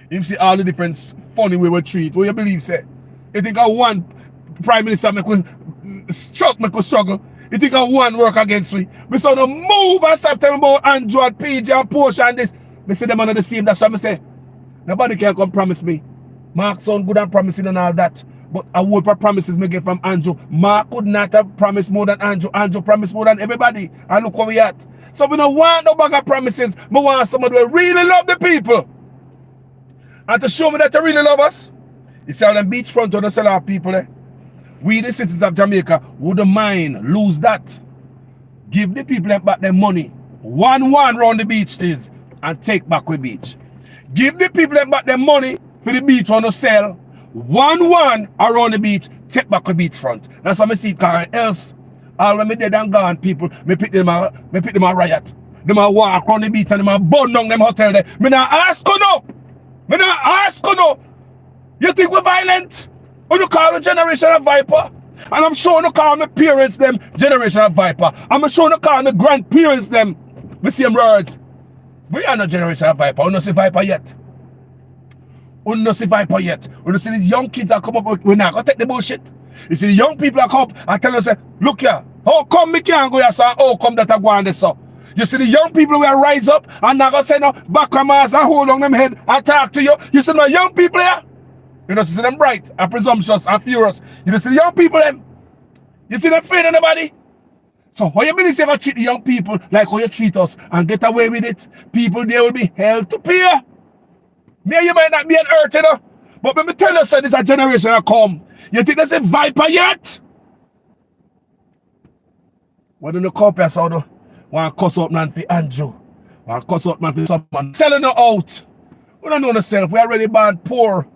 Him see all the different funny way we treat. What you believe, say? You think I one prime minister make we struggle? You think I one work against me? We saw no move and stop telling about Android, PJ and Porsche and this. Me say them are the same. That's what I say. Nobody can come promise me. Mark sound good and promising and all that. But I would promises me get from Andrew. Mark could not have promised more than Andrew. Andrew promised more than everybody. And look where we at. So we don't want no bag of promises. We want somebody who really love the people. And to show me that you really love us, you see all them beachfront on the sell our people eh? We the citizens of Jamaica wouldn't mind lose that. Give the people back their money. 1-1 round the beach is and take back the beach. Give the people back their money for the beach on the sell. 1-1 around the beach, take back the beachfront. That's how I see it, because else, all when me dead and gone, people, me pick them a riot. Them a walk on the beach and them a burn down them hotel there. Me not ask you no. Me not ask you no. You think we're violent? Or you call the generation of viper? And I'm sure you call my parents them generation of viper. I'm sure you call my grandparents them the same words. We are not generation of viper. We don't see viper yet. We don't see viper yet. We don't see these young kids that come up. We're not going to take the bullshit. You see the young people that come up and tell us, look here, how come me can't go here, sir? How come that I go on this, sir? You see the young people will rise up and not going to say no back on and hold on them head and talk to you. You see the young people here? You don't see them bright and presumptuous and furious. You don't see the young people them? You see them afraid of nobody? So how you believe you're going to treat the young people like how you treat us and get away with it? People there will be held to pay. Me you might not be an hurt, you know. But let me tell you, sir, this is a generation that come. You think there's a viper yet? Why don't you come here, so want to cuss out man for Andrew? Want to cuss out man for someone? Selling her out. We don't know ourselves. We already born poor.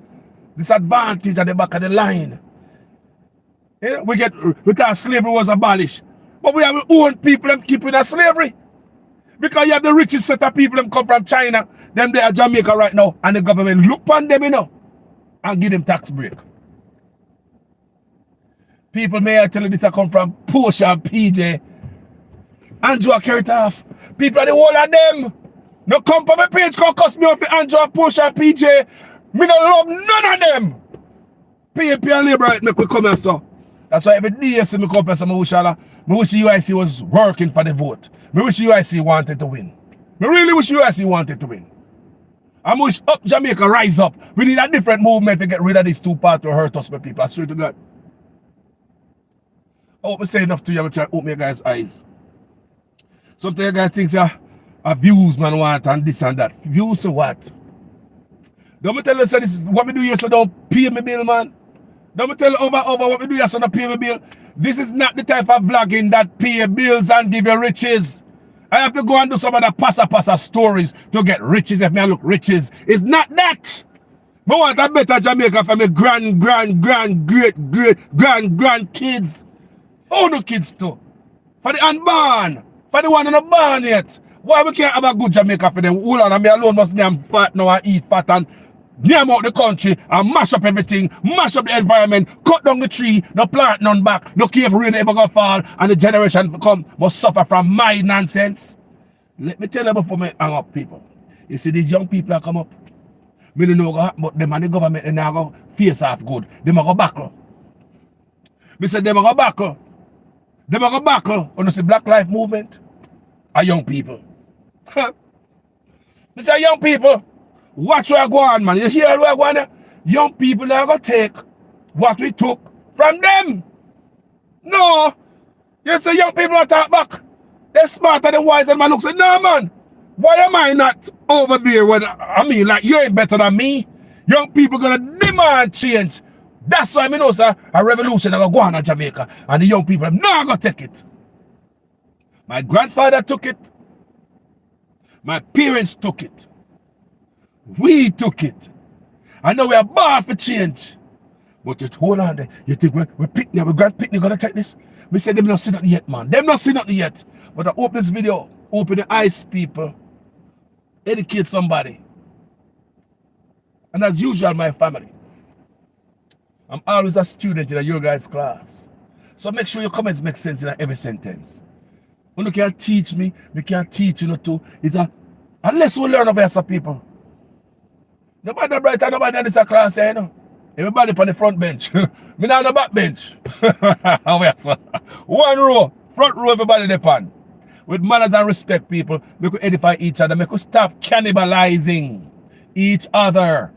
Disadvantage at the back of the line. Yeah? We thought slavery was abolished. But we have our own people them keeping us slavery. Because you have the richest set of people them come from China. Them they are Jamaica right now. And the government look on them, you know. And give them tax break. People may I tell you this I come from Porsche and PJ. Andrew carry it off. People are the whole of them. No come from my page can cost me off for Andrew, Porsche and PJ. Me don't love none of them. PAP and Labour right make we come here, so. That's why every day I see me come here, so I wish the UIC was working for the vote. I wish the UIC wanted to win. I really wish the UIC wanted to win. I wish up Jamaica rise up. We need a different movement to get rid of these two parts to hurt us, my people. I swear to God. I hope I say enough to you. I'm trying to open your guys' eyes. Sometimes you guys think views man want and this and that. Views to what? Don't me tell you so this is what we do here so don't pay me bill, man. Don't me tell you over what we do here so don't pay me bill. This is not the type of vlogging that pay bills and give you riches. I have to go and do some of the passa stories to get riches if me look riches. It's not that. I want a better Jamaica for my grand kids. Oh no kids too. For the unborn. For the one who not born yet. Why we can't have a good Jamaica for them? Hold on, and me alone must damn fat now and eat fat and name out the country and mash up everything, mash up the environment, cut down the tree, no plant none back, no care if rain ever gonna fall, and the generation to come must suffer from my nonsense. Let me tell you before me hang up, people. You see these young people that come up, me don't know what happen, but them and the government they now go face off good. They might go buckle. Me say they might go buckle. They might go buckle on the Black Life Movement. Are young people. Me say young people. Watch where I go on, man. You hear where I go on? Young people now going to take what we took from them. No. You say young people are talk back. They're smarter than wise and man looks like, no, man. Why am I not over there when, I mean, like, you ain't better than me. Young people going to demand change. That's why I know, sir, a revolution is going to go on in Jamaica. And the young people are not going to take it. My grandfather took it. My parents took it. We took it. I know we are born for change. But just hold on there. You think we're picnic, we're grand picnic gonna take this? We said them not seen nothing yet, man. Them not seen nothing yet. But I hope this video, open the eyes, people. Educate somebody. And as usual, my family, I'm always a student in your guys' class. So make sure your comments make sense in every sentence. When you can teach me, we can teach you too. Unless we learn of us people. Nobody bright and nobody in this class, you know. Everybody on the front bench. Me not on the back bench. One row, front row, everybody depend. With manners and respect, people, we could edify each other. We could stop cannibalizing each other.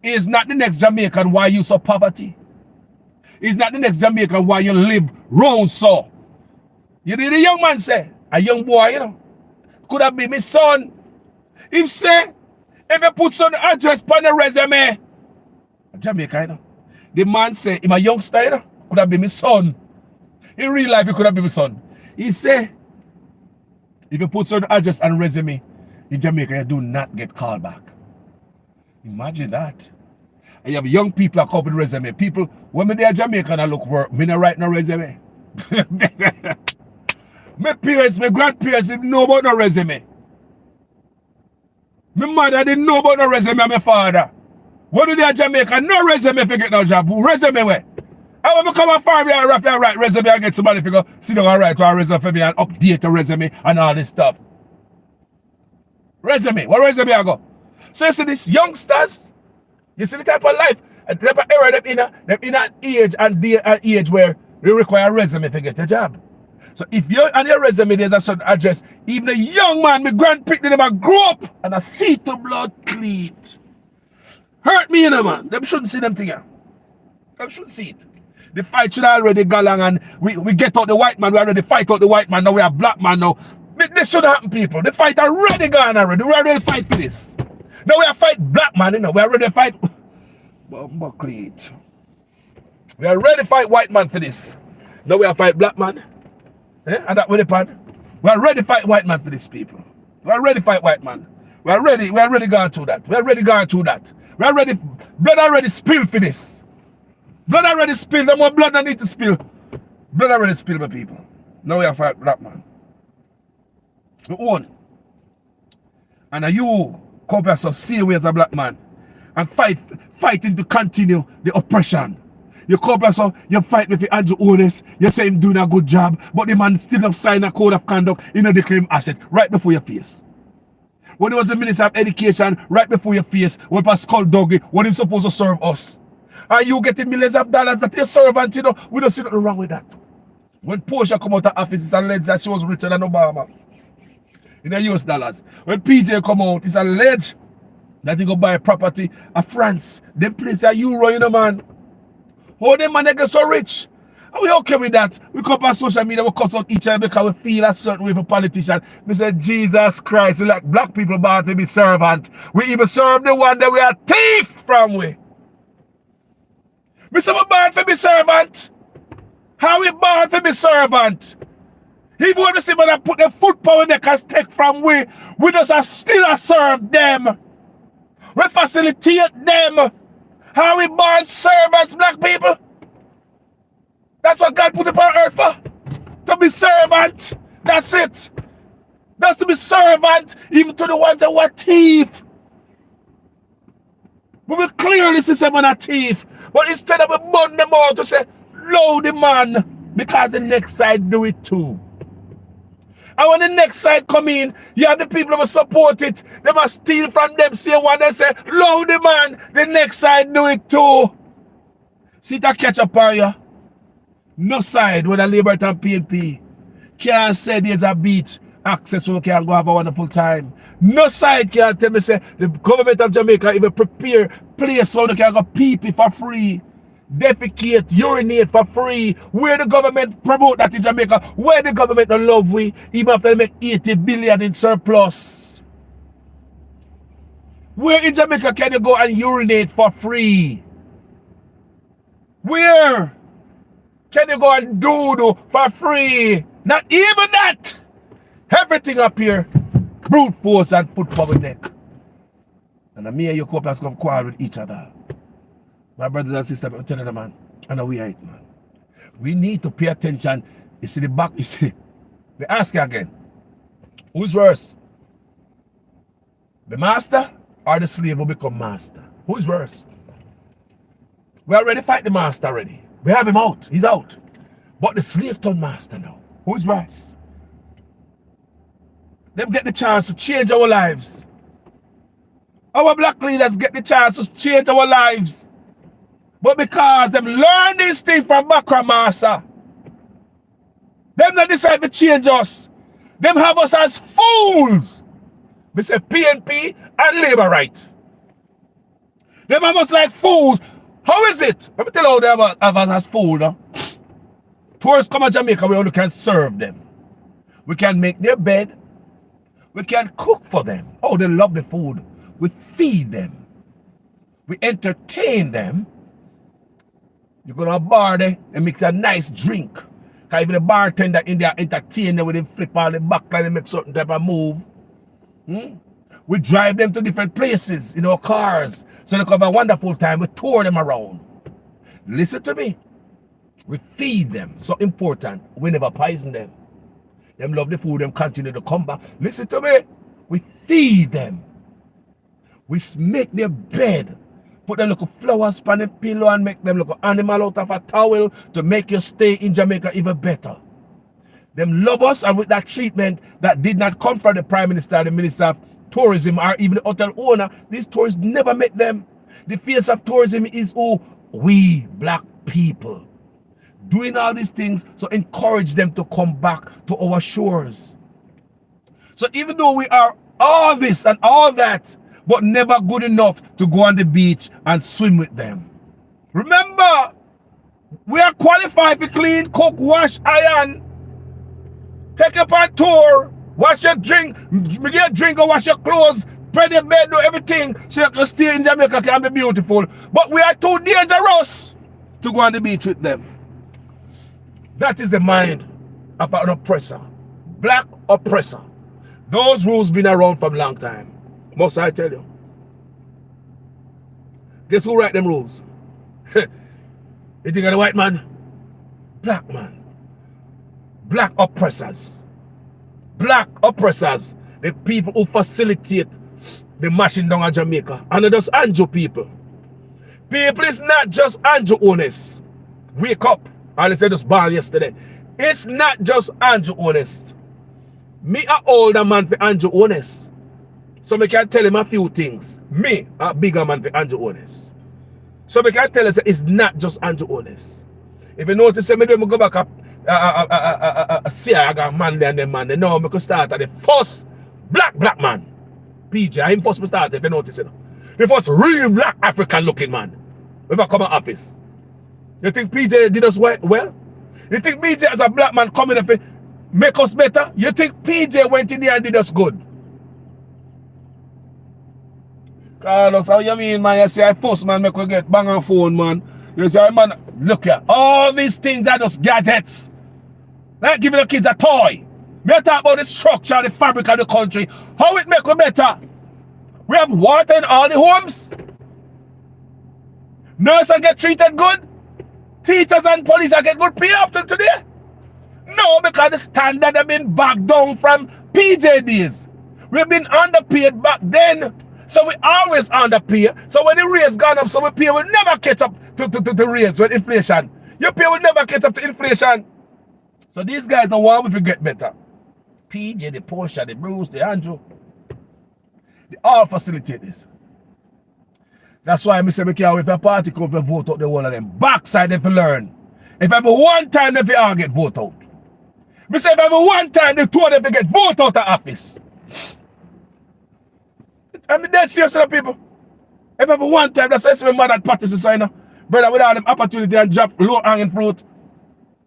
Is not the next Jamaican why you so poverty. Is not the next Jamaican why you live round so. You did a young man say, a young boy, you know, could have been my son. Him say, if you put some address on the resume, Jamaica, you know. The man say, him a youngster, you know, could have been my son. In real life, he could have been my son. He say, if you put some address on resume, in Jamaica, you do not get called back. Imagine that. And you have young people that come with resume. People, when me there Jamaica and I look work, me not write no resume. My parents, my grandparents didn't know about no resume. My mother didn't know about no resume and my father. When do they Jamaica? No resume if you get no job. Resume where? I want to come and farm here and write resume and get somebody to go sit down and write a resume for me and update the resume and all this stuff. Resume. What resume I go? So you see these youngsters, you see the type of life, and the type of era them in an age and age where they require a resume to get a job. So if you're on your resume, there's a certain address, even a young man, my grandparents, them a grow up and I see the blood cleat. Hurt me, you know, man. Them shouldn't see them thing here. Them shouldn't see it. The fight should already go along and we get out the white man, we already fight out the white man, now we are black man now. This should happen, people. The fight already gone already. We already fight for this. Now we are fight black man, you know. We are ready to fight. We are ready to fight white man for this. Now we are fight black man. And that with the pan. We are ready to fight white man for this, people. We are ready to fight white man. We are ready gone through that. We are ready gone through that. We are ready. Blood already spilled for this. Blood already spilled. No more blood I need to spill. Blood already spilled, my people. Now we are fight black man. We own. And you come yourself see as a black man and fighting to continue the oppression. You come yourself, you fight with the Andrew Onis, you say him doing a good job, but the man still have signed a code of conduct in a declared asset right before your face. When he was the Minister of Education, right before your face, when Pascal Dougie, when he's supposed to serve us. And you getting millions of dollars that your servant, you know, we don't see nothing wrong with that. When Portia come out of office, it's alleged that she was richer than Obama. In the US dollars. When PJ come out, it's alleged that he go buy a property of France. Them place a euro, you know, man. How them man they get so rich? And we okay with that. We come on social media, we cuss out each other because we feel a certain way for politicians. We say, Jesus Christ, we like black people born to be servant. We even serve the one that we are thief from we. We say we born to be servant. How we born to be servant? Even when we see when I put the foot power they can take from we just still serve them. We facilitate them. How we born servants, black people? That's what God put upon earth for. To be servant. That's it. That's to be servant even to the ones that were thief. We will clearly see someone a thief. But instead of we burn them out to say, load the man, because the next side do it too. And when the next side come in, you have the people who support it. They must steal from them. See one they say, load the man, the next side do it too. See that catch up on you. No side with a Liberty and PNP can't say there's a beach access so we can go have a wonderful time. No side can tell me say the government of Jamaica even prepare place where we can go pee for free. Defecate, urinate for free. Where the government promote that in Jamaica, where the government don't love we, even after they make 80 billion in surplus. Where in Jamaica can you go and urinate for free? Where can you go and do for free? Not even that. Everything up here, brute force and foot power neck. And me and your couples come quarrel with each other. My brothers and sisters, I'm telling them, man, I know we are it, man. We need to pay attention. You see the back, you see. We ask you again, who's worse? The master or the slave will become master? Who's worse? We already fight the master already. We have him out. He's out. But the slave turn master now. Who's worse? Them get the chance to change our lives. Our black leaders get the chance to change our lives. But because them learn this thing from Bakra Master, them not decide to change us. Them have us as fools. We say PNP and labor right. Them have us like fools. How is it? Let me tell you how they have us as fools. No? Tourists come to Jamaica, we only can serve them. We can make their bed. We can cook for them. Oh, they love the food. We feed them. We entertain them. You go to a bar there and mix a nice drink. Because even the bartender in there entertain them with them flip all the backline and make certain type of move. We drive them to different places in our cars. So they have a wonderful time. We tour them around. Listen to me. We feed them. So important. We never poison them. Them love the food. Them continue to come back. Listen to me. We feed them. We make their bed. Put them little flowers on the pillow and make them look animal out of a towel to make your stay in Jamaica even better. Them love us, and with that treatment that did not come from the Prime Minister, the Minister of Tourism, or even the hotel owner, these tourists never met them. The face of tourism is we black people. Doing all these things, so encourage them to come back to our shores. So even though we are all this and all that, but never good enough to go on the beach and swim with them. Remember, we are qualified to clean, cook, wash, iron, take up a tour, wash your drink, get a drink or wash your clothes, spread your bed, do everything so you can stay in Jamaica can be beautiful. But we are too dangerous to go on the beach with them. That is the mind of an oppressor, black oppressor. Those rules been around for a long time. Must I tell you? Guess who write them rules? You think of the white man? Black man. Black oppressors. Black oppressors. The people who facilitate the mashing down of Jamaica. And not just Anjo people. People is not just Anjo owners. Wake up. I said this bar yesterday. It's not just Anjo owners. Me a older man for Anjo owners. So I can tell him a few things. Me, a bigger man for Anjo owners. So I can tell him it's not just Anjo owners. If you notice, me go back a see I got man there and them man. They know me could start at the first black man. PJ, I'm first to start if you notice it. The first real black African looking man. If I come to office. You think PJ did us well? You think PJ as a black man coming to make us better? You think PJ went in there and did us good? Carlos, how you mean, man? You say I first man make we get bang on phone, man. You say, man, look here. All these things are just gadgets. Like giving the kids a toy. Me talk about the structure, the fabric of the country. How it make we better? We have water in all the homes. Nurses get treated good. Teachers and police get good pay up till today. No, because the standard have been back down from PJ days. We've been underpaid back then. So we always underpay. So when the rates gone up, so we pay will never catch up to the rates with inflation. Your pay will never catch up to inflation. So these guys don't want to get better. PJ, the Porsche, the Bruce, the Andrew, they all facilitate this. That's why I say we can't wait for a party come to vote out the whole of them. Backside if you learn. If ever one time if you all get vote out. Me say if ever one time the two of them get vote out of office. I mean, that's serious to the people. If ever one time, that's why I say my mother practices, so you know. Brother, without them opportunity and drop low hanging fruit.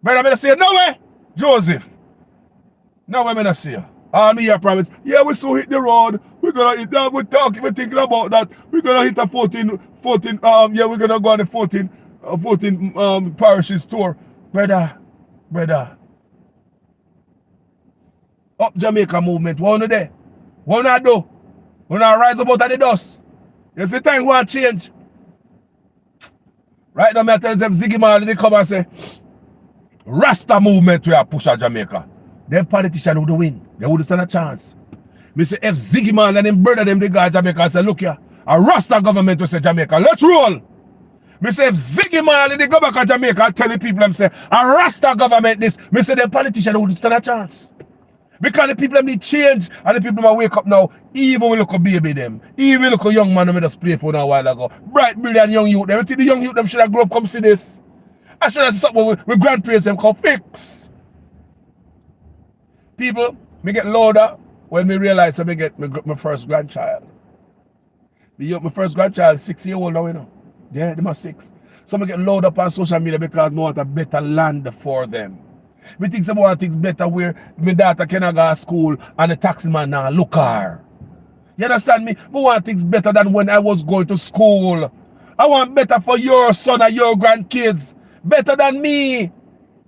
Brother, I'm say, no way, Joseph. No way, I'm not say. All me here promise. Yeah, we so hit the road. We're gonna hit that. We're thinking about that. We're gonna hit a 14, yeah, we're gonna go on the 14 parishes tour. Brother. Up Jamaica movement, what wanna do? What wanna do? When I rise up out of the dust, you see things want to change. Right now, I tell you, Ziggy Marley, they come and say, Rasta movement we are push at Jamaica. Them politicians would win. They would stand a chance. Me say, if Ziggy Marley and them brother them, they go to Jamaica and say, look here, A Rasta government will say Jamaica, let's roll. Me say if Ziggy Marley they go back to Jamaica and tell the people them say a Rasta government this, me say the politician wouldn't stand a chance. Because the people them need change and the people them wake up now, even we look a baby them, even look a young man who just play for a while ago. Bright, brilliant young youth. Them think the young youth them should have grown up come see this. I should have something with grandparents them come fix. People, me get louder when me realize I me get my first grandchild. My first grandchild is 6 years old now, you know. Yeah, they are 6. So I get load up on social media because I want a better land for them. We think some more things better where my daughter cannot go to school and the taxi man now look her. You understand me? I want things better than when I was going to school. I want better for your son and your grandkids. Better than me.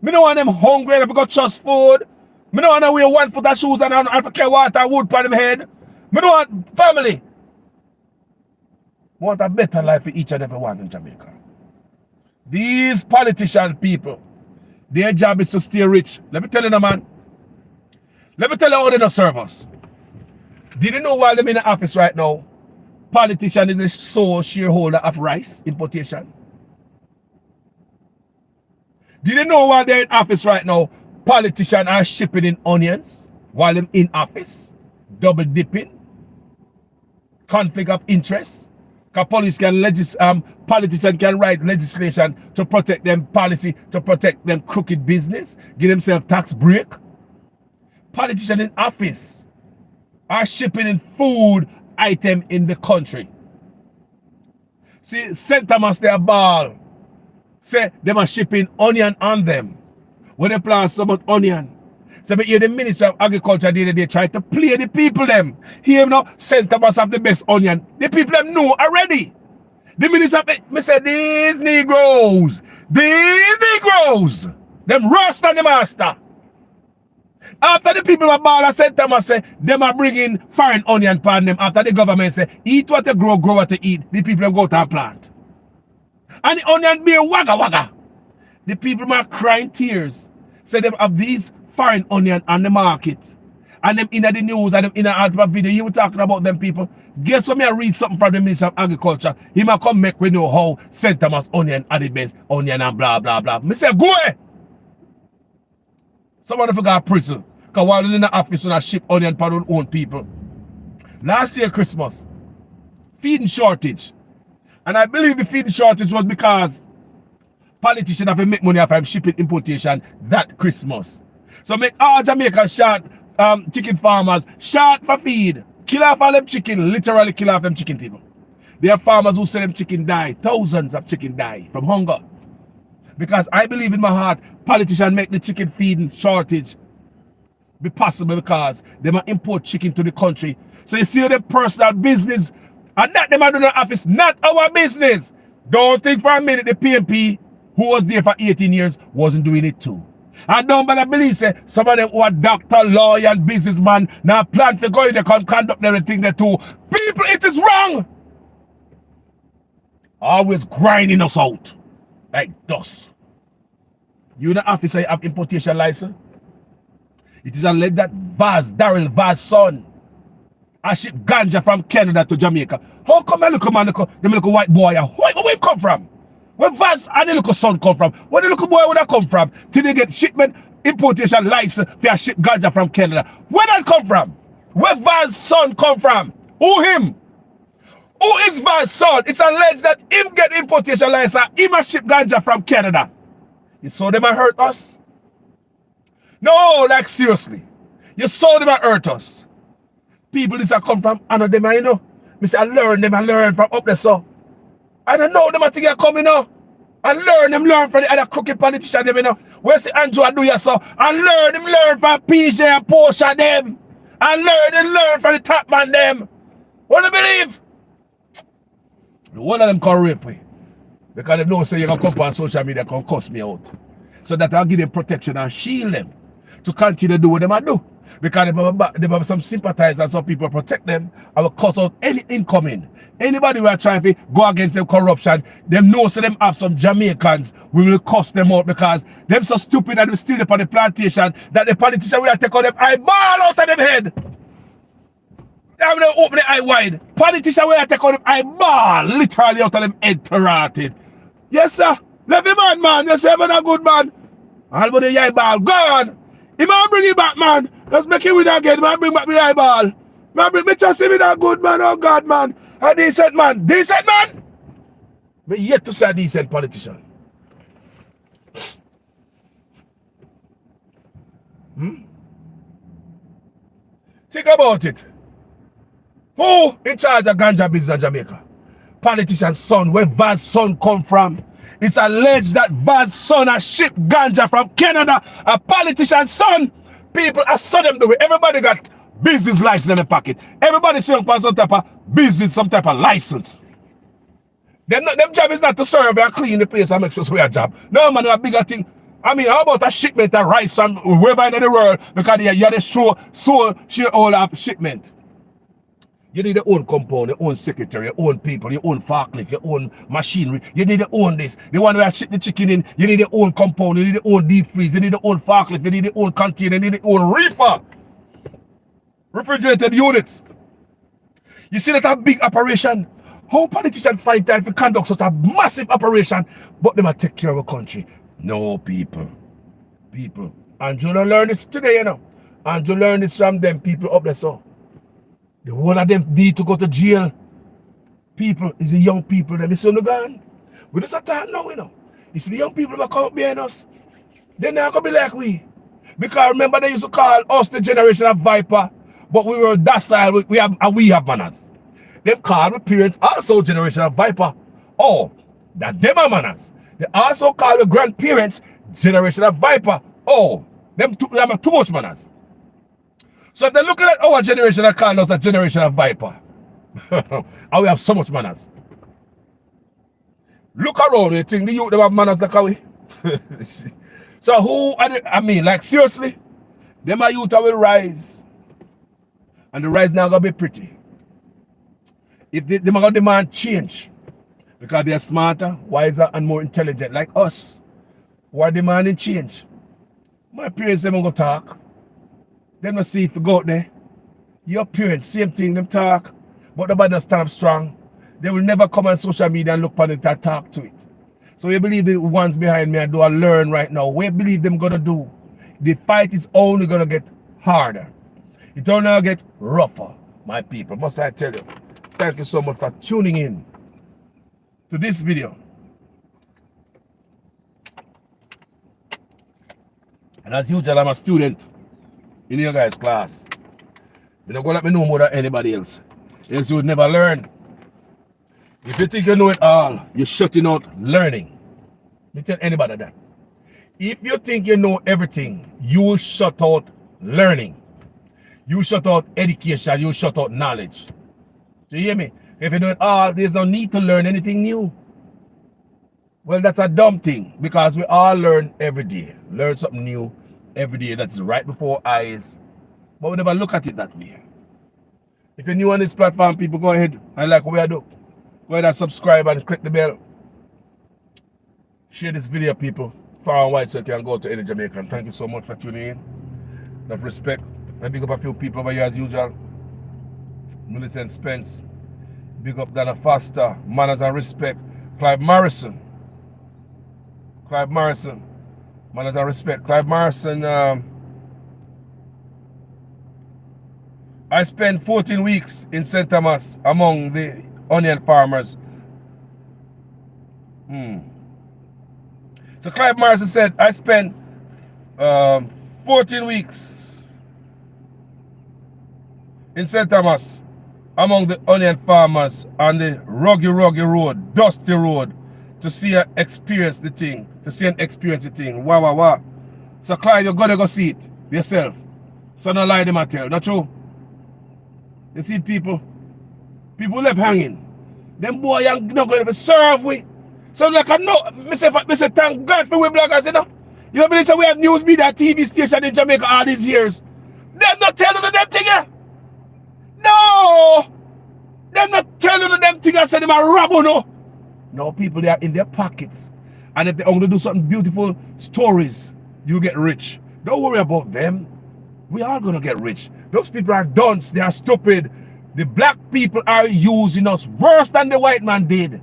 Me don't want them hungry and I got trust food. Me don't want to wear 1 foot of shoes and I carry water and wood for them head. Me don't want family. Want a better life for each and every one in Jamaica. These politician people, their job is to stay rich. Let me tell you, man. Let me tell you how they don't serve us. Did you know while they're in the office right now, politician is a sole shareholder of rice importation? Did you know while they're in office right now, politicians are shipping in onions while they're in office? Double dipping? Conflict of interest? Police can politicians can write legislation to protect them policy, to protect them crooked business, give themselves tax break. Politicians in office are shipping in food item in the country. See, St. Thomas their ball say they are shipping onion on them. When they plant so much onion. So hear the Minister of Agriculture the other day try to play the people them. Here now, St. Thomas have the best onion. The people them know already. The Minister me say these Negroes, them rust on the master. After the people of Bala St. Thomas say them are bringing foreign onion pan them. After the government say eat what you grow what you eat. The people them go to a plant. And the onion be wagga wagga. The people are crying tears. Say them have these foreign onion on the market. And them in the news and them in the video, you were talking about them people. Guess what? Me I read something from the Minister of Agriculture. He might come make we know how St. Thomas onion are the best onion and blah blah blah. Me say go away. Somebody forgot prison. Because while in the office and I ship onion for their own people. Last year Christmas, feeding shortage. And I believe the feeding shortage was because politicians have to make money off of shipping importation that Christmas. So make all Jamaica short chicken farmers short for feed. Kill off all them chicken, literally kill off them chicken people. There are farmers who say them chicken die. Thousands of chicken die from hunger. Because I believe in my heart, politicians make the chicken feeding shortage be possible because they might import chicken to the country. So you see the personal business and that they might do in the office, not our business. Don't think for a minute the PMP who was there for 18 years wasn't doing it too. And don't bother believe say some of them who are doctor, lawyer, and businessman now plan for going, they can conduct everything they do. People, it is wrong. Always grinding us out like dust. You in the office say you have importation license. It is alleged that Daryl Vaz's son, I ship ganja from Canada to Jamaica. How come I look a man, them look a white boy? Where you come from? Where Vaz and the little son come from? Where the little boy would have come from? Till they get shipment importation license for a ship ganja from Canada. Where that come from? Where Vaz's son come from? Who him? Who is Vaz's son? It's alleged that him get importation license, him a ship ganja from Canada. You saw them and hurt us? No, like seriously. You saw them and hurt us. People this a come from another them, you know. Me say I learn them and learn from up there so. I don't know them I think I come, you know. And learn from the other crooked politicians, them, you know. Where see Andrew do you so? And learn from PJ and Porsche them. And learn from the top man them. What do you believe? One of them can rape me. Because they know say you can come on social media can cuss me out. So that I'll give them protection and shield them to continue to do what they might do. Because they have some sympathizers, some people protect them and will cut out any incoming. Anybody who are trying to go against them corruption, them know so them have some Jamaicans, we will cuss them out because them so stupid and we steal them on the plantation that the politician will take out them eyeball out of them head. I'm gonna open the eye wide. Politician will take out the eyeball, literally out of them head to. Yes, sir. Let the man. You say, man, a good man. All about the eyeball. Gone. He might bring it back, man. Let's make it with again, man. Bring back the eyeball. Man, bring me just see me that good man. Oh, God, man. A decent man. Decent man? Me yet to see a decent politician. Think about it. Who in charge of ganja business in Jamaica? Politician's son. Where Vaz's son come from? It's alleged that Vaz's son has shipped ganja from Canada. A politician's son. People are saw them the way. Everybody got business license in the pocket. Everybody see on some type of business, some type of license. Them job is not to serve and clean the place and make sure we a job. No man, a bigger thing. I mean, how about a shipment of rice from wherever in the world? Because you're the sole shareholder of shipment. You need your own compound, your own secretary, your own people, your own forklift, your own machinery. You need to own this. The one where I ship the chicken in, you need your own compound, you need your own deep freeze, you need your own forklift, you need your own container, you need your own reefer. Refrigerated units. You see that a big operation? How politicians find time to conduct such a massive operation, but they might take care of a country? No, people. And you learn this today, you know. And you learn this from them people up there, so. The one of them need to go to jail. People is the young people that listen to God. We just attack now, you know. It's the young people that come up behind us. They're not going to be like we. Because remember they used to call us the generation of viper, but we were docile, we have manners. Them call the parents also generation of viper. Oh, that them are manners. They also call the grandparents generation of viper. Oh, them have too much manners. So if they're looking at our generation that call us a generation of viper, and we have so much manners. Look around, you think the youth have manners like we? So who, I mean, like seriously, them are youth that will rise. And the rise now gonna be pretty. If they are gonna demand change, because they are smarter, wiser, and more intelligent, like us, who are demanding change. My parents, them gonna talk. Them not see if you go out there. Your parents, same thing, them talk, but nobody does stand up strong. They will never come on social media and look upon it and talk to it. So we believe the ones behind me and do a learn right now. We believe them gonna do. The fight is only gonna get harder. It's only gonna get rougher, my people. Must I tell you? Thank you so much for tuning in to this video. And as usual, I'm a student in your guys' class. You're not gonna let me know more than anybody else. Else you would never learn. If you think you know it all, you're shutting out learning. Let me tell anybody that. If you think you know everything, you will shut out learning. You shut out education, you shut out knowledge. Do you hear me? If you know it all, there's no need to learn anything new. Well, that's a dumb thing, because we all learn every day. Learn something new every day that's right before our eyes. But we never look at it that way. If you're new on this platform, people, go ahead and like what we do. Go ahead and subscribe and click the bell. Share this video, people, far and wide, so you can go to any Jamaican. Thank you so much for tuning in. Enough respect. And big up a few people over here as usual. Millicent Spence. Big up Dana Foster. Manners and respect. Clive Morrison. Manners and respect. Clive Morrison. I spent 14 weeks in St. Thomas among the onion farmers. So Clive Morrison said, I spent 14 weeks in St. Thomas among the onion farmers on the rugged road, dusty road, to see and experience the thing. Wow. So Clive, you gotta go see it yourself. So don't lie to them, I tell. Not true? You see people left hanging. Them boy young not going to serve we. So like I know, me say thank God for we bloggers, you know. You know, but we have news media, TV station in Jamaica all these years. They're not telling them thing, yeah. No! They're not telling them thing, I said them are rob, no. No, people, they are in their pockets. And if they only do something beautiful stories, you get rich. Don't worry about them. We are gonna get rich. Those people are dunce, they are stupid. The black people are using us worse than the white man did.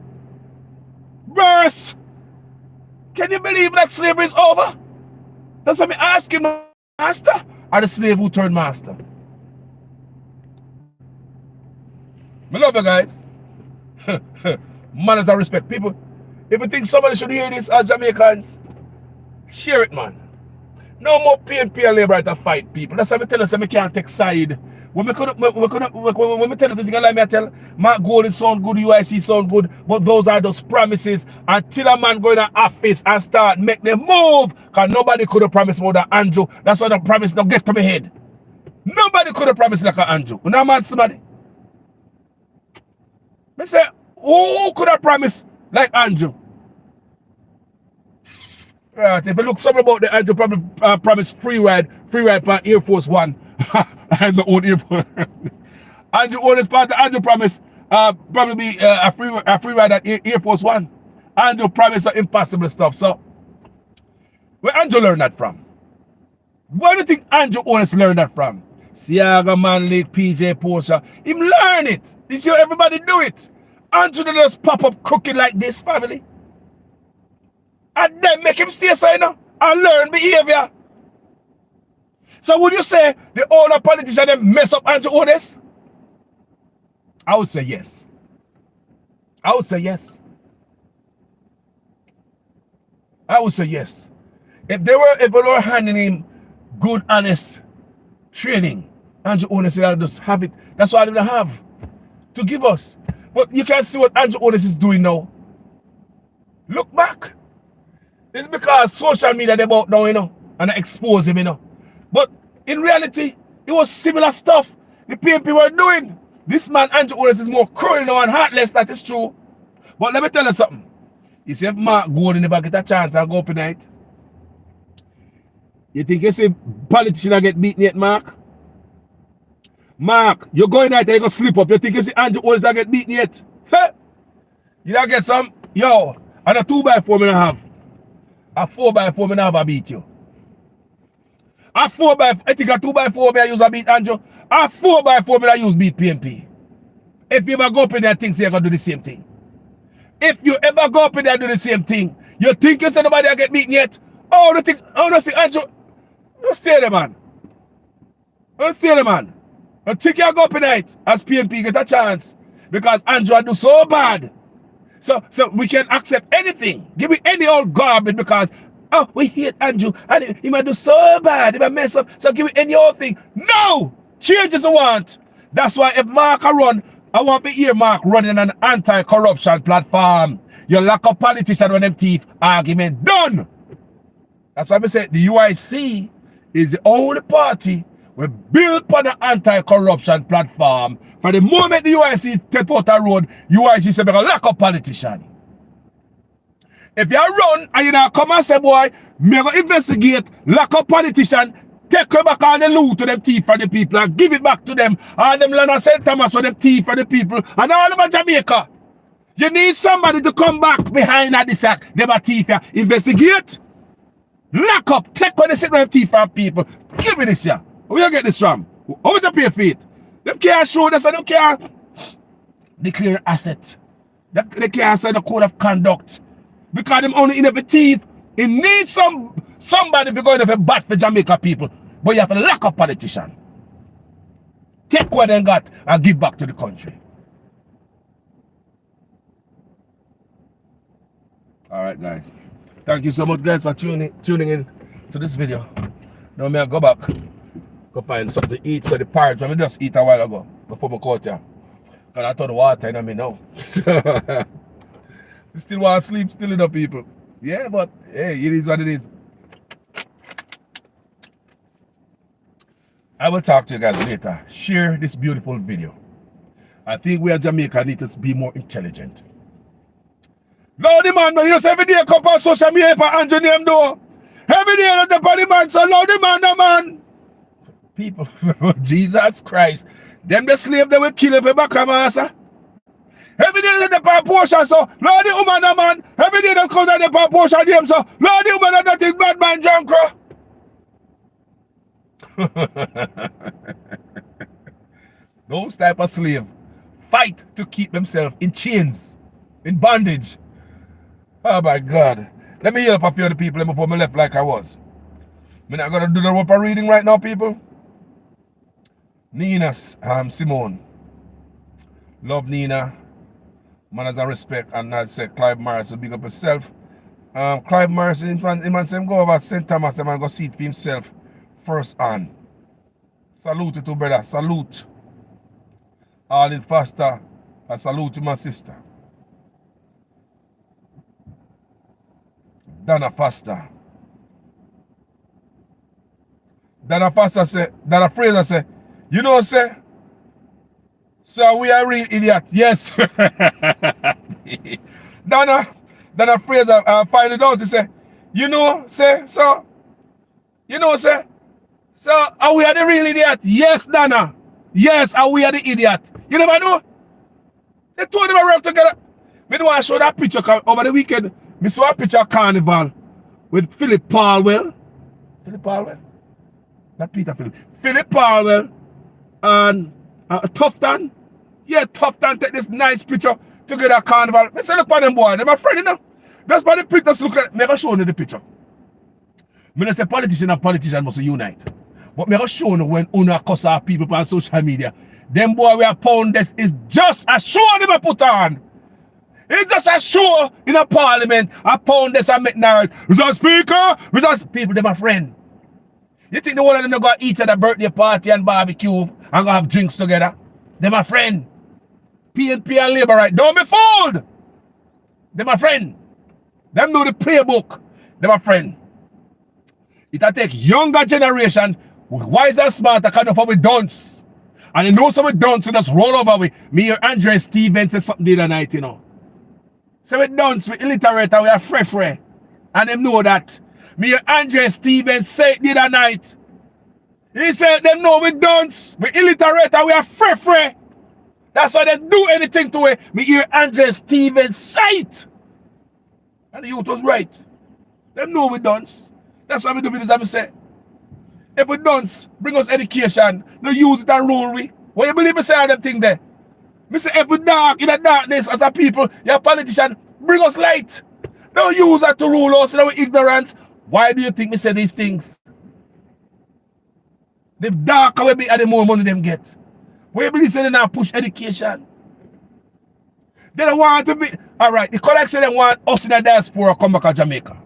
Worse. Can you believe that slavery is over? That's what I'm asking, master, or the slave who turned master? I love you guys. Manners and respect. People, if you think somebody should hear this as Jamaicans, share it, man. No more PNP and Labour to fight people. That's why I tell us I can't take side. When we tell you the thing like me, I tell my goal is sound good, UIC sound good, but those are those promises until a man go in an office and start make them move. Because nobody could have promised more than Andrew. That's why the promise don't get to my head. Nobody could have promised like Andrew. You know man somebody? I say, who could have promised like Andrew? Right, if you look something about the Andrew probably promised free ride for Air Force One. And the own Air Force. Andrew oldest part of Andrew promised probably be a free ride at Air Force One. Andrew promised some impossible stuff. So where Andrew learned that from? Where do you think Andrew honest learned that from? Siaga, Manley, PJ, Porsche. Him learn it. You see how everybody do it. Andrew don't just pop up crooked like this, family. And then make him stay so, you know, and learn behavior. So would you say the older politicians them mess up Andrew Otis? I would say yes. I would say yes. I would say yes. If they were handing him good, honest training, Andrew Otis would just have it. That's what they would have to give us. But you can see what Andrew Otis is doing now. Look back. It's because social media they bought down, you know, and they expose him, you know. But in reality, it was similar stuff the PNP were doing. This man, Andrew Otis, is more cruel now and heartless, that is true. But let me tell you something. You see, if Mark Gordon never get a chance and go up tonight, you think you see politician get beaten yet, Mark? Mark, you're going out and you're going to slip up. You think you see Andrew Otis get beaten yet? Huh? You don't get some? Yo, and a 2x4 me not have. A 4x4 me not have a beat you. A 4x4, I think a 2x4 me I use a beat Andrew. A 4x4 me I use beat PNP. If you ever go up in there, think you're going to do the same thing. If you ever go up in there and do the same thing, you think you say nobody will get beaten yet? Oh, you think, oh, no, see, Andrew, don't stay there, man. Don't stay there, man. Don't think you'll go up in there as PNP get a chance. Because Andrew will do so bad. So we can accept anything. Give me any old garbage because, oh, we hate Andrew. And he might do so bad. He might mess up. So give me any old thing. No! Change is I want. That's why if Mark run, I want to hear Mark running an anti-corruption platform. You lack a politician when them thief argument done. That's why I say the UIC is the only party we build upon an anti-corruption platform. For the moment the UIC step out the road, UIC say, because lack of politician. If you run and you don't come and say, boy, me go investigate, lack of politician, take back all the loot to them thief for the people and give it back to them. And them land of St. Thomas for them thief for the people. And all over Jamaica. You need somebody to come back behind at this act. Them a thief here. Investigate. Lock up. Take on the second thief from people. Give me this here. Where you get this from? How much you pay for it? Them can't show this and them can't declare asset. They can't say the code of conduct. Because them only in every thief. It needs somebody if you're going to have a bat for Jamaica people. But you have to lock up politician. Take what they got and give back to the country. Alright guys. Thank you so much guys for tuning in to this video. Now may I go back. Go find something to eat. So the porridge I just eat a while ago before I caught you. Because I thought the water in me now. You still want to sleep, still in the people. Yeah, but hey, it is what it is. I will talk to you guys later. Share this beautiful video. I think we as Jamaica need to be more intelligent. Lordy man, you know, every day come on social media for Andrew name though. Every day on the body man, so Lordy man, no man. People, Jesus Christ. Them the slave they will kill if they back master. Every day they the portion, so Lordy woman, no man. Every day they come down the portion them, so Lordy woman, that is bad man, John Crow. Those type of slave fight to keep themselves in chains, in bondage. Oh my God. Let me heal up a few of the people before I left like I was. I'm not going to do the rope reading right now, people. Nina Simone. Love Nina. Manners and respect. And I say Clive Morrison, big up yourself. Clive Morrison, he man say go over St. Thomas and go see it for himself first hand. Salute you to brother. Salute. All in faster. I salute to my sister. Dana Foster. Dana Foster say, Dana Fraser say, you know, say, so we are real idiot. Yes. Dana Fraser find it out to say, you know, say, so, you know, say, so are we are the real idiot? Yes, Dana. Yes, are we are the idiot? You never know? They told them to work together. Me do want to show that picture over the weekend. Me saw a picture of Carnival with Philip Palwell. Philip Palwell? Not Peter Philip. Philip Palwell and Tufton. Yeah, Tufton take this nice picture together at Carnival. Me say, look at them boy. They're my friend, you know. That's why the pictures look like. Me go show you the picture. Me don't say politician and politician must unite. But me go show you when una cuss our people on social media. Them boy we are pound this is just a show them put on. It's just a show in a parliament. A pound this and make noise. Mr. Speaker, people, they're my friend. You think the one of them go eat at a birthday party and barbecue and go have drinks together? They're my friend. PNP and Labour right. Don't be fooled. They're my friend. Them know the playbook. They're my friend. It'll take younger generation with wiser, smarter kind of we dunce. And you know some dunce and just roll over with me or Andre Stevens said something the other night, you know. So we dunce, we illiterate, we are free. And them know that. Me and Andre Stevens said the other night. He said them know we dunce, we illiterate, we are free. That's why they do anything to it. Me hear Andre Stevens say it. And the youth was right. Them know we dunce. That's why we do this as I say. If we dunce, bring us education, no use it and rule we. What you believe me say all them thing there? Me say if we dark in the darkness as a people, you're a politician, bring us light. Don't use that to rule us in our ignorance. Why do you think me say these things? The darker we be and the more money them get. Why you believe say they now push education? They don't want to be alright. The colleagues say they want us in the diaspora come back to Jamaica.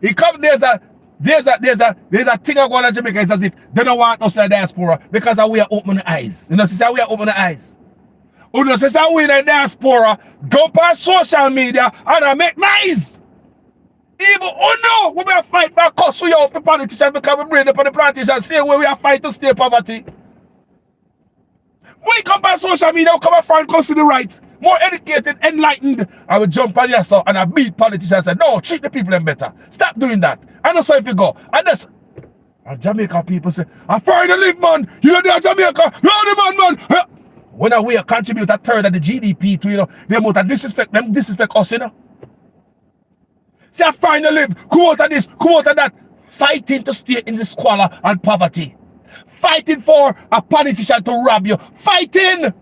It come there's a thing going on in Jamaica. It's as if they don't want us in the diaspora because we are opening the eyes. You know, since we are opening the eyes. You know, since we in the diaspora, go past social media and make noise. Even no, we are fight for cost we off the politicians because we bring up on the plantation say where we are fight to stay poverty. We come by social media, we come and find cost to the rights. More educated, enlightened. I will jump on your side and I beat politicians and say, no, treat the people them better. Stop doing that. And that's how if you go. And that's and Jamaica people say, I'm afraid to live, man. You know they're Jamaica. You're the man. When we contribute a third of the GDP to, you know, them out of disrespect us, you know. Say I'm fine to live. Come out of this, come out of that. Fighting to stay in the squalor and poverty. Fighting for a politician to rob you. Fighting.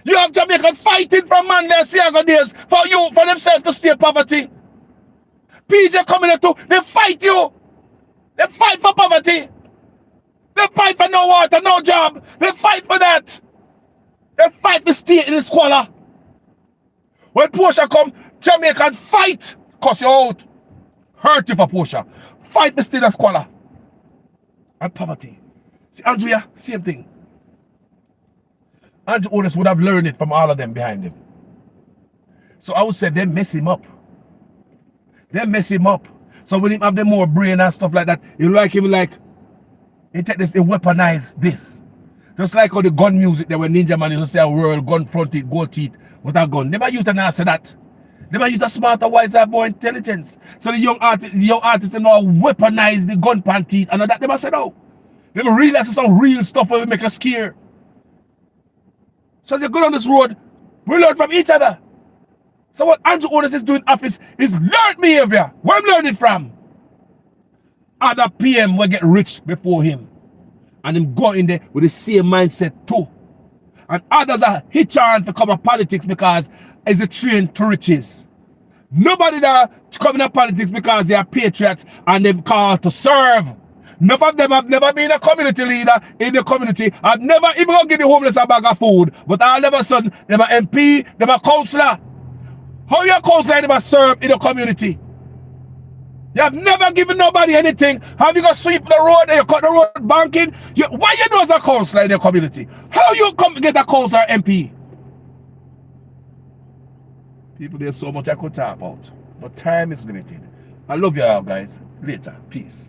You have Jamaicans fighting from Monday and Siaga days for themselves to stay in poverty. PJ coming here too, they fight you. They fight for poverty. They fight for no water, no job. They fight for that. They fight to stay in the squalor. When Portia come, Jamaicans fight. Cuss you out. Hurt you for Portia. Fight to stay in the squalor. And poverty. See, Andrea, same thing. Andrew Otis would have learned it from all of them behind him. So I would say they mess him up. They mess him up. So when him have them more brain and stuff like that, you like him like, he take this, he weaponize this. Just like how the gun music there when Ninja Man used to say a world gun fronted, gold teeth with a gun. Never used to answer that. Never used to smarter, wiser, more intelligence. So the young artists you know weaponize the gun pan teeth and all that. They must say no. They realize some real stuff where we make us scared. So as you go on this road, we learn from each other. So what Andrew Otis is doing in office is learned behavior. Where I'm learning from? Other PM will get rich before him. And them go in there with the same mindset too. And others are hitch on for come to politics because it's a train to riches. Nobody that come into politics because they are patriots and them called to serve. None of them have never been a community leader in the community. I've never even gonna give the homeless a bag of food. But all of a sudden, them are MP, them are councillor. How you a councillor never serve in the community? You have never given nobody anything. Have you got sweep the road and you cut the road banking? Why you do as a councillor in the community? How you come get a councillor MP? People, there's so much I could talk about. But time is limited. I love you all guys. Later. Peace.